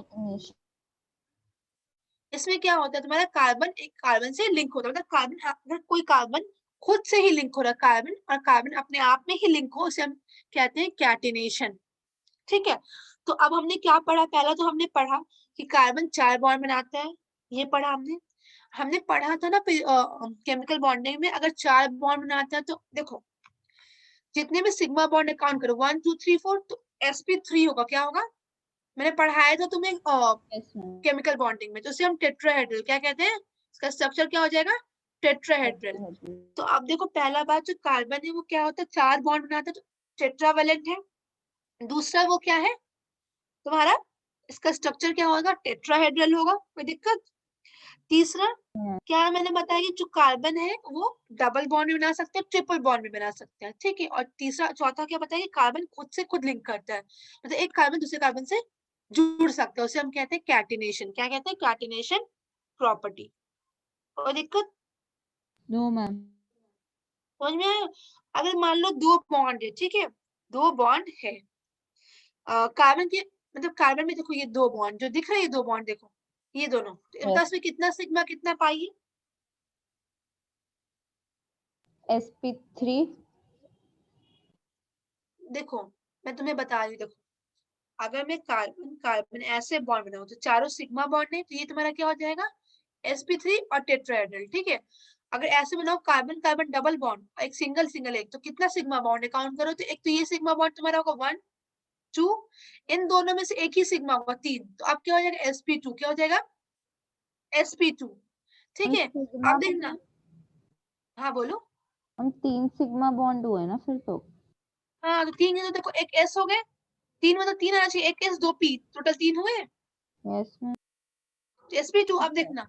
S1: इसमें क्या होता है, तुम्हारा कार्बन एक कार्बन से लिंक होता है, मतलब कार्बन, अगर कोई कार्बन खुद से ही लिंक हो रहा है, कार्बन और कार्बन अपने आप में ही लिंक हो, उसे हम कहते हैं कैटेनेशन, ठीक है। तो अब हमने क्या पढ़ा, पहला तो हमने पढ़ा कि कार्बन 4 बॉन्ड बनाता है, ये पढ़ा हमने। हमने पढ़ा था ना केमिकल बॉन्डिंग में, अगर 4 बॉन्ड बनाता है तो देखो, जितने भी सिग्मा बॉन्ड काउंट करो 1 2 3 4, तो sp3 होगा, क्या होगा, मैंने पढ़ाया था तुम्हें
S3: यस मैम।
S1: केमिकल बॉन्डिंग में, तो उसे हम टेट्राहेड्रल क्या कहते हैं, इसका स्ट्रक्चर क्या हो जाएगा, टेट्राहेड्रल। तो अब देखो, पहला बात, जो कार्बन है वो क्या होता है, 4 बॉन्ड बनाता है, तो टेट्रावेलेंट है। दूसरा वो क्या है तुम्हारा, इसका स्ट्रक्चर क्या होगा, टेट्राहेड्रल होगा, कोई दिक्कत। तीसरा क्या मैंने बताया कि जो कार्बन है वो डबल बॉन्ड भी बना सकते हैं, ट्रिपल बॉन्ड भी बना सकते हैं, ठीक है। और तीसरा चौथा क्या बताया कि कार्बन खुद से खुद लिंक करता है, मतलब एक कार्बन दूसरे कार्बन से जुड़ सकता है, उसे हम कहते हैं कैटिनेशन। क्या कहते हैं, कैटिनेशन प्रॉपर्टी। कोई दिक्कत,
S3: नो मैम।
S1: समझ में आया। अगर मान लो 2 बॉन्ड है, ठीक है, 2 बॉन्ड है कार्बन के, मतलब कार्बन में देखो ये 2 बॉन्ड जो दिख रहे हैं, 2 बॉन्ड देखो, ये दोनों, तो इनका इसमें कितना सिग्मा कितना पाई है,
S3: sp3
S1: देखो मैं तुम्हें बता रही हूँ, देखो अगर मैं कार्बन कार्बन ऐसे बॉन्ड बनाऊं तो चारों सिग्मा बॉन्ड है, तो ये तुम्हारा क्या हो जाएगा, sp3 और टेट्राहेड्रल, ठीक है। अगर ऐसे बनाओ कार्बन कार्बन डबल बॉन्ड, एक सिंगल सिंगल, एक तो कितना सिग्मा बॉन्ड है, काउंट करो, तो एक तो ये सिग्मा बॉन्ड तुम्हारा होगा 1 2, इन दोनों में से एक ही सिग्मा होगा 3, तो अब क्या हो जाएगा, sp2, क्या हो जाएगा, sp2, ठीक
S3: हम
S1: है।
S3: सिग्मा
S1: अब देखना, हाँ बोलो।
S3: हम 3 सिग्मा बॉन्ड हुए ना फिर तो।
S1: हाँ तो 3 है, तो देखो एक s हो गए, 3 मतलब 3 आना चाहिए, एक s 2 p, टोटल 3 हुए,
S3: यस मैम।
S1: sp2। अब देखना,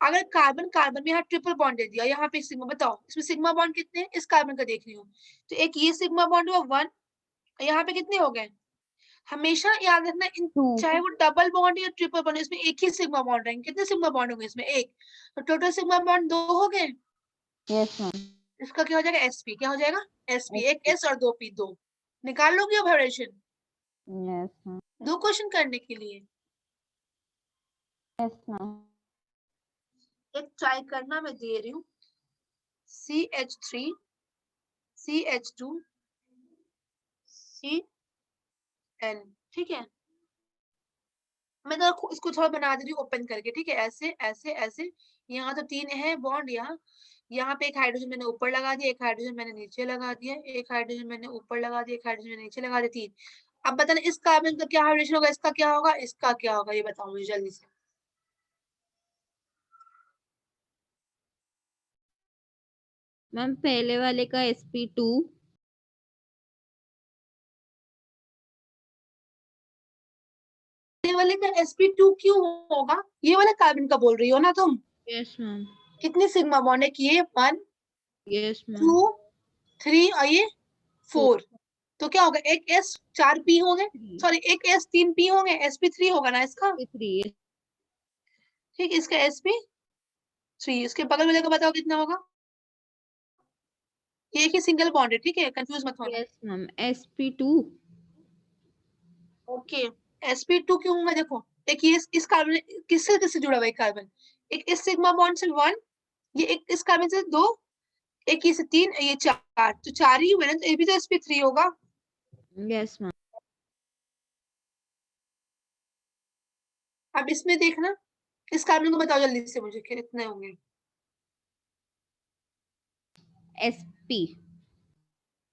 S1: अगर कार्बन कार्बन में यहाँ ट्रिपल बॉन्ड दे दिया, यहाँ पे सिग्मा, बताओ इसमें सिग्मा बॉन्ड कितने हैं, इस कार्बन का देख रही हूँ, तो एक ये सिग्मा बॉन्ड हुआ 1, यहाँ पे कितने हो गए, हमेशा याद रखना इन,
S3: 2
S1: चाहे वो डबल बॉन्ड या ट्रिपल बॉन्ड, इसमें एक ही सिग्मा बॉन्ड रहेंगे, कितने सिग्मा बॉन्ड होंगे इसमें, एक, तो टोटल सिग्मा बॉन्ड 2 हो गए।
S3: Yes ma'am.
S1: इसका क्या हो जाएगा, sp, क्या हो जाएगा, sp, एक s और 2 p, 2, निकाल लोगे अब हाइड्रोजन?
S3: Yes ma'am.
S1: 2 क्वेश्चन करने के लिए
S3: यस मैम।
S1: एक ट्राई करना, मैं दे रही हूँ। CH3 CH2 CN, ठीक है। मैं तो इसको थोड़ा बना दे रही हूँ ओपन करके, ठीक है। ऐसे ऐसे ऐसे, यहाँ तो 3 है बॉन्ड, यहाँ पे एक हाइड्रोजन मैंने ऊपर लगा दिया, एक हाइड्रोजन मैंने नीचे लगा दिया, एक हाइड्रोजन मैंने ऊपर लगा दिया, एक हाइड्रोजन मैंने नीचे लगा दिया, 3। अब बताना इस कार्बन का क्या हाइड्रोजन होगा, इसका क्या होगा, इसका क्या होगा, ये बताओ मुझे जल्दी से।
S2: मैम पहले वाले का sp2,
S1: ये वाले का sp2 क्यों होगा? ये वाला कार्बन का बोल रही हो ना तुम?
S2: यस मैम,
S1: कितने सिग्मा बॉन्ड है कि ये 1
S2: यस मैम,
S1: 2 3 और ये 4, तो क्या होगा, एक S 4 P होंगे, सॉरी एक S 3 P होंगे, sp3 होगा ना इसका,
S2: 3,
S1: ठीक है। इसका sp3, इसके बगल वाले का बताओ कितना होगा। ये एक ही सिंगल बॉन्ड है, ठीक है, कंफ्यूज मत होना।
S2: Yes ma'am, sp2,
S1: okay, sp2 क्यों होगा, देखो एक ये इस कार्बन किससे किससे जुड़ा हुआ है कार्बन, एक इस सिग्मा बॉन्ड से 1, ये एक इस कार्बन से 2, एक ये से 3, ये 4, तो 4 ही हुए ना, तो ये भी तो sp3 होगा।
S2: यस मैम,
S1: अब इसमें देखना, इस कार्बन को बताओ जल्दी से मुझे कितने होंगे।
S2: sp,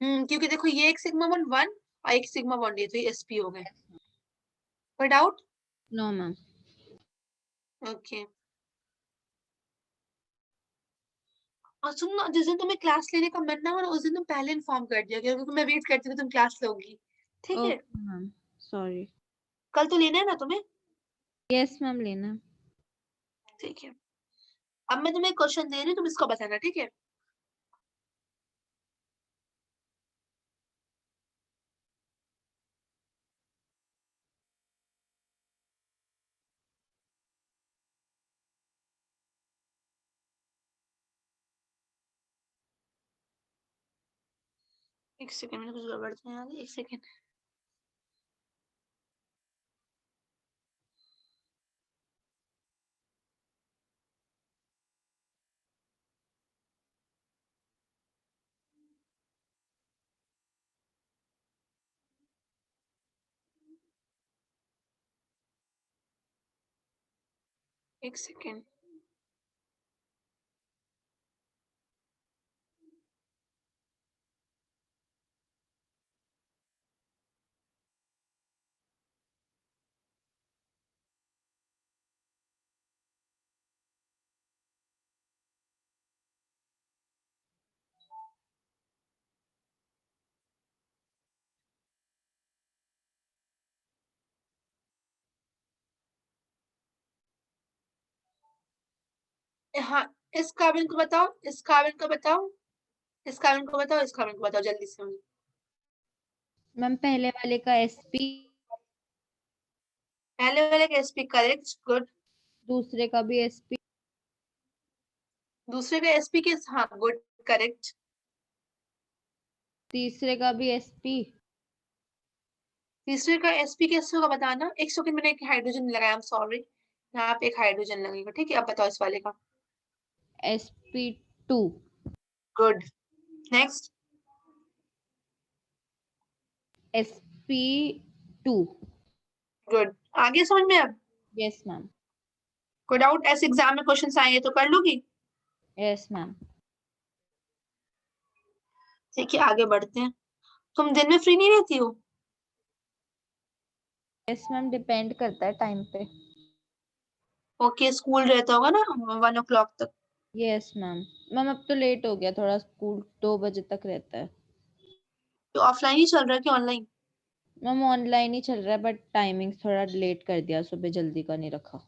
S1: क्योंकि देखो ये एक सिग्मा बॉन्ड 1 और एक सिग्मा बॉन्ड, ये तो ये sp हो गए। कोई डाउट?
S2: No ma'am,
S1: okay. और सुनो, जिस दिन तुम्हें क्लास लेने का मन ना हो ना, उस दिन तुम पहले इन्फॉर्म कर दिया करो, क्योंकि मैं वेट करती हूँ तुम क्लास लोगी, ठीक है।
S2: ओके मैम, सॉरी,
S1: कल तो लेना है ना तुम्हें?
S2: यस मैम लेना,
S1: ठीक है। अब मैं तुम्हें क्वेश्चन दे रही हूँ, तुम इसको बताना, ठीक है। एक सेकंड, मैंने कुछ गड़बड़ तो नहीं आ गई, एक सेकंड। एक सेकंड। हाँ, इस कार्बन को बताओ, इस कार्बन को बताओ, इस कार्बन को बताओ, इस कार्बन को बताओ जल्दी से मुझे।
S2: मैम पहले वाले का sp,
S1: पहले वाले का sp, करेक्ट, गुड।
S2: दूसरे का भी sp,
S1: दूसरे का sp के, हाँ गुड, करेक्ट।
S2: तीसरे का भी sp,
S1: तीसरे का sp कैसे होगा बताना। एक सेकंड, मैंने एक हाइड्रोजन लगाया, आई एम सॉरी, यहाँ पे एक हाइड्रोजन लगेगा, ठीक है। अब बताओ इस वाले का।
S2: sp2,
S1: good, next.
S2: sp2,
S1: good, आगे समझ में अब?
S2: यस मैम,
S1: कोई डाउट, ऐसे एग्जाम में क्वेश्चन आएंगे तो कर लूंगी।
S2: यस मैम,
S1: ठीक है, आगे बढ़ते हैं। तुम दिन में फ्री नहीं रहती हो?
S2: यस मैम, डिपेंड करता है टाइम पे,
S1: ओके, स्कूल रहता होगा ना 1 o'clock तक।
S2: यस मैम, मैम अब तो लेट हो गया थोड़ा, स्कूल 2 बजे तक रहता है,
S1: तो ऑफलाइन ही चल रहा है कि ऑनलाइन?
S2: मैम ऑनलाइन ही चल रहा है बट टाइमिंग थोड़ा लेट कर दिया, सुबह जल्दी का नहीं रखा।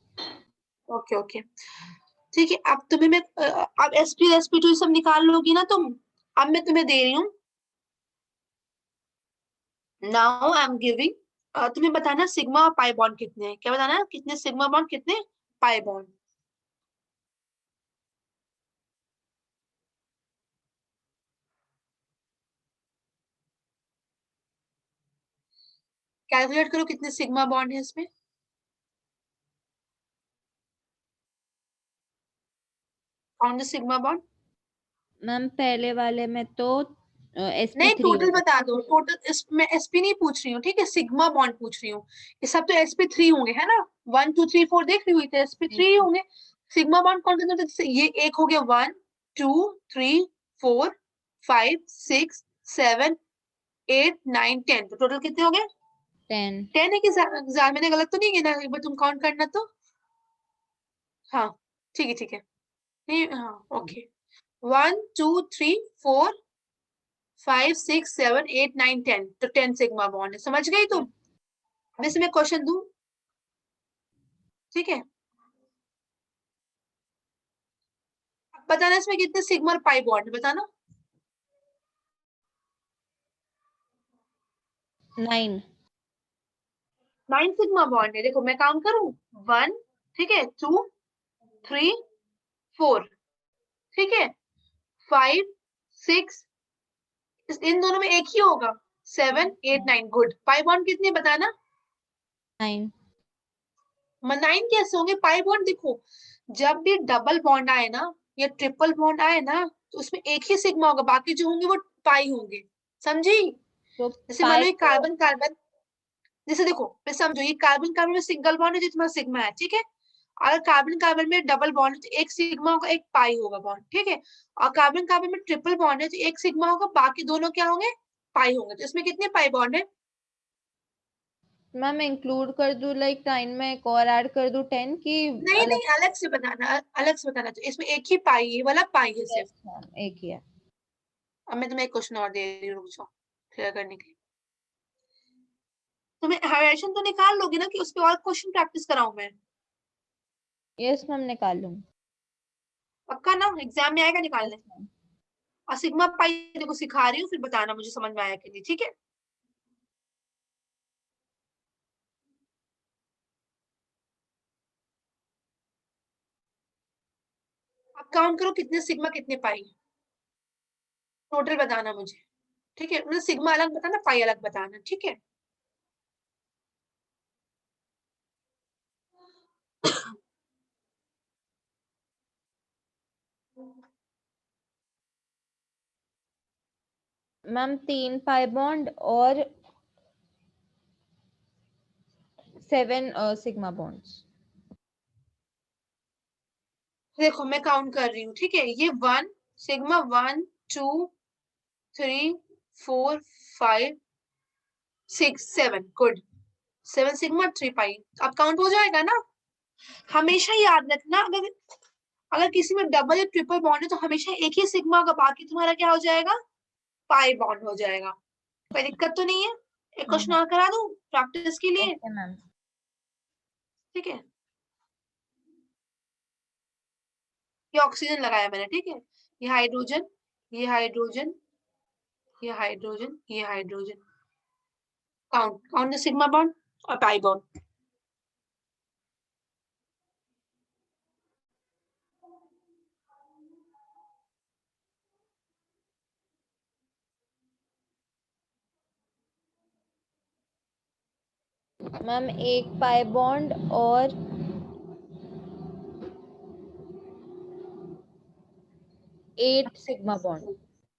S1: ओके ओके, ठीक है। अब तुम्हें मैं अब sp sp2 सब निकाल लोगी ना तुम। अब मैं तुम्हें दे रही हूँ, नाउ आई एम गिविंग, तुम्हें बताना सिग्मा और पाई बॉन्ड कितने हैं। क्या बताना, कितने सिग्मा बॉन्ड, कितने पाई बॉन्ड। कैलकुलेट करो कितने सिग्मा बॉन्ड है इसमें। Count the sigma bond.
S2: Ma'am पहले वाले में तो
S1: नहीं,
S2: sp3
S1: टोटल बता दो, टोटल। इसमें sp नहीं पूछ रही हूँ, ठीक है, सिग्मा बॉन्ड पूछ रही हूँ। ये सब तो sp3 होंगे, है ना। 1 2 3 4 देख रही हुई तो sp3 होंगे। सिग्मा बॉन्ड कौन कितने होते हैं? ये एक हो गया 1 2 3 4 5 6 7 8 9 10, तो टोटल कितने हो गए?
S2: 10।
S1: 10 है कि मैंने गलत तो नहीं गिना? एक बार तुम काउंट करना तो। हाँ ठीक है, ठीक है। नहीं, हाँ ओके। 1 2 3 4 5 6 7 8 9 10, तो 10 सिग्मा बॉन्ड है। समझ गई तुम? अब इसमें क्वेश्चन दूं, ठीक है। अब बताना इसमें कितने सिग्मा और पाई बॉन्ड है, बताना।
S2: 9।
S1: 9 सिग्मा बॉन्ड है। देखो मैं काउंट करूं, 1, ठीक है, 2 3 4, ठीक है, 5 6, इन दोनों में एक ही होगा, 7 8 9। गुड। पाई बॉन्ड कितने बताना?
S2: 9।
S1: 9 कैसे होंगे पाई बॉन्ड? देखो, जब भी डबल बॉन्ड आए ना या ट्रिपल बॉन्ड आए ना, तो उसमें एक ही सिग्मा होगा, बाकी जो होंगे वो पाई होंगे। समझी?
S2: तो
S1: जैसे मान लो ये
S2: पाई
S1: कार्बन कार्बन, जैसे देखो मैं समझो, ये कार्बन कार्बन में सिंगल बॉन्ड है जिसमें सिग्मा है, ठीक है। अगर कार्बन कार्बन में डबल बॉन्ड है तो एक सिग्मा होगा, एक पाई होगा बॉन्ड, ठीक है। और कार्बन कार्बन में ट्रिपल बॉन्ड है तो एक सिग्मा होगा, बाकी दोनों क्या होंगे? पाई होंगे। तो इसमें कितने पाई बॉन्ड है?
S2: मैम इंक्लूड कर दूं, लाइक 9 में एक और ऐड कर दूं 10 की
S1: नहीं
S2: अलग?
S1: नहीं, अलग से बताना, अलग से बताना। तो इसमें एक ही पाई, ये वाला पाई है सिर्फ।
S2: यस मैम, एक ही है।
S1: अब मैं तुम्हें एक क्वेश्चन और दे रही हूँ, रुक जाओ, क्लियर करने के लिए। तुम्हें हाइड्रेशन तो निकाल लोगे ना, कि उस पे और क्वेश्चन प्रैक्टिस कराऊं मैं?
S2: यस मैम, निकाल लूँ।
S1: पक्का ना? एग्जाम में आएगा
S2: यस
S1: निकालने?
S2: मैम।
S1: और सिग्मा पाई देखो सिखा रही हूँ, फिर बताना मुझे समझ में आया कि नहीं, ठीक है। अब काउंट करो कितने सिग्मा कितने पाई, टोटल बताना मुझे, ठीक है। मतलब सिग्मा अलग बताना, पाई अलग बताना, ठीक है।
S2: मैम 3 पाई बॉन्ड और 7 सिग्मा बॉन्ड्स।
S1: देखो मैं काउंट कर रही हूँ, ठीक है। ये 1 सिग्मा 1 2 3 4 5 6 7, गुड। 7 सिग्मा 3 पाई। अब काउंट हो जाएगा ना। हमेशा याद रखना, अगर अगर किसी में डबल या ट्रिपल बॉन्ड है तो हमेशा एक ही सिग्मा होगा, बाकी तुम्हारा क्या हो जाएगा? पाई बॉन्ड हो जाएगा। कोई दिक्कत तो नहीं है? एक क्वेश्चन और करा दूं प्रैक्टिस के लिए,
S2: ओके मैम।
S1: ठीक है। ये ऑक्सीजन लगाया मैंने, ठीक है। ये हाइड्रोजन, ये हाइड्रोजन, ये हाइड्रोजन, ये hydrogen. Count count the sigma bond और pi bond.
S2: Ma'am 1 pi bond और 8 सिग्मा बॉन्ड।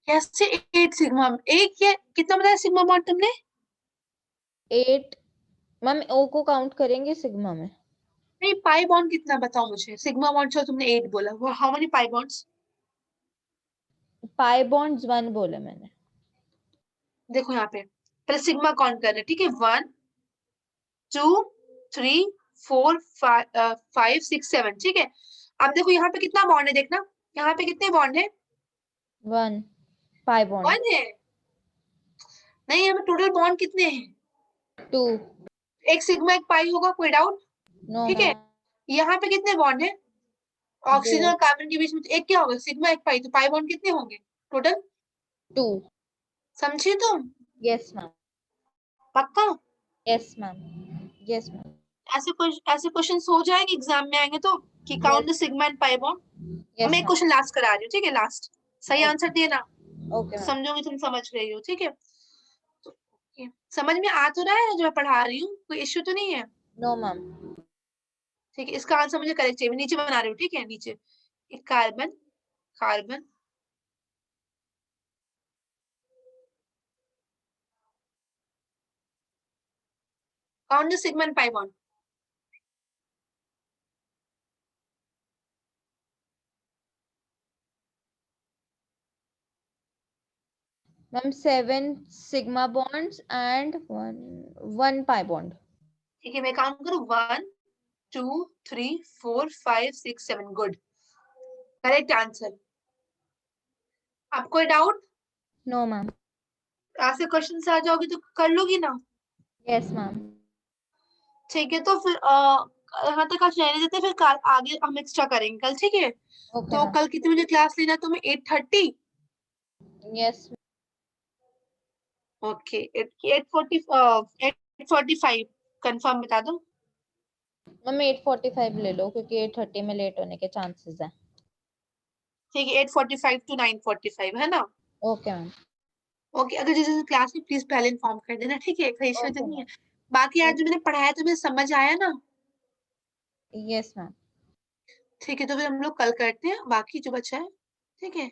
S1: कैसे 8 सिग्मा? एक या कितना बताया सिग्मा बॉन्ड तुमने?
S2: 8। मैम ओ को काउंट करेंगे सिग्मा में?
S1: नहीं, पाई बॉन्ड कितना बताओ मुझे। सिग्मा बॉन्ड से तुमने 8 बोला, वो how many pi bonds?
S2: Pi bonds 1 बोले मैंने।
S1: देखो यहाँ पे पहले सिग्मा काउंट कर रहे हैं, ठीक है। 1 2 3 4 5 6 7, ठीक है। अब देखो यहाँ पे कितना बॉन्ड है, देखना यहाँ पे कितने बॉन्ड है?
S2: 1 पाई बॉन्ड।
S1: 1 है। नहीं, यहाँ पे टोटल बॉन्ड कितने हैं?
S2: 2।
S1: एक सिग्मा एक पाई होगा, कोई डाउट?
S2: नो
S1: ठीक है।
S2: मैम।
S1: यहाँ पे कितने बॉन्ड है?
S2: 2।
S1: ऑक्सीजन और कार्बन के बीच में तो एक क्या होगा? सिग्मा एक पाई, तो पाई बॉन्ड कितने होंगे टोटल?
S2: 2।
S1: समझी तुम?
S2: Yes ma'am.
S1: पक्का?
S2: Yes ma'am. Yes ma'am.
S1: ऐसे क्वेश्चन हो जाएंगे एग्जाम में आएंगे तो, कि count the
S2: yes.
S1: Sigma and pi bond. अब
S2: यस
S1: मैं एक
S2: मैम।
S1: क्वेश्चन लास्ट करा रही हूँ, ठीक है। लास्ट सही आंसर देना,
S2: ओके मैम।
S1: समझोगे तुम समझ गई हो, ठीक है। तो है, समझ में आ तो रहा है जो मैं पढ़ा रही हूँ, कोई इश्यू तो नहीं है?
S2: No ma'am.
S1: ठीक है, इसका आंसर मुझे करेक्ट चाहिए, नीचे बना रही हूँ, ठीक है, नीचे एक carbon, carbon, count the sigma and pi bond.
S2: Ma'am 7 sigma bonds and 1 pi bond.
S1: ठीक है, मैं काउंट करूँ 1 2 3 4 5 6 7, गुड, करेक्ट आंसर। आप कोई डाउट?
S2: No ma'am.
S1: आज से क्वेश्चन से आ जाओगी तो कर लोगी ना?
S2: Yes ma'am.
S1: ठीक है, तो फिर यहाँ तक आज रहने देते, फिर कल आगे हम एक्स्ट्रा करेंगे कल, ठीक है?
S2: ओके
S1: तो
S2: मैम।
S1: कल कितने बजे क्लास लेना है तुम्हें? 8:30?
S2: यस
S1: ओके, 8:45 कंफर्म बता दो।
S2: मैम 8:45 ले लो क्योंकि 8:30 में लेट होने के चांसेस हैं।
S1: ठीक है, 8:45 to 9:45 है ना?
S2: Okay ma'am.
S1: ओके, अगर जिस दिन क्लास में प्लीज पहले इन्फॉर्म कर देना, ठीक है, कोई इश्यू तो
S2: ओके
S1: नहीं है?
S2: मैम।
S1: बाकी आज जो मैंने पढ़ाया तुम्हें समझ आया ना?
S2: Yes ma'am.
S1: ठीक है, तो फिर हम लोग कल करते हैं बाकी जो बचा है, ठीक है?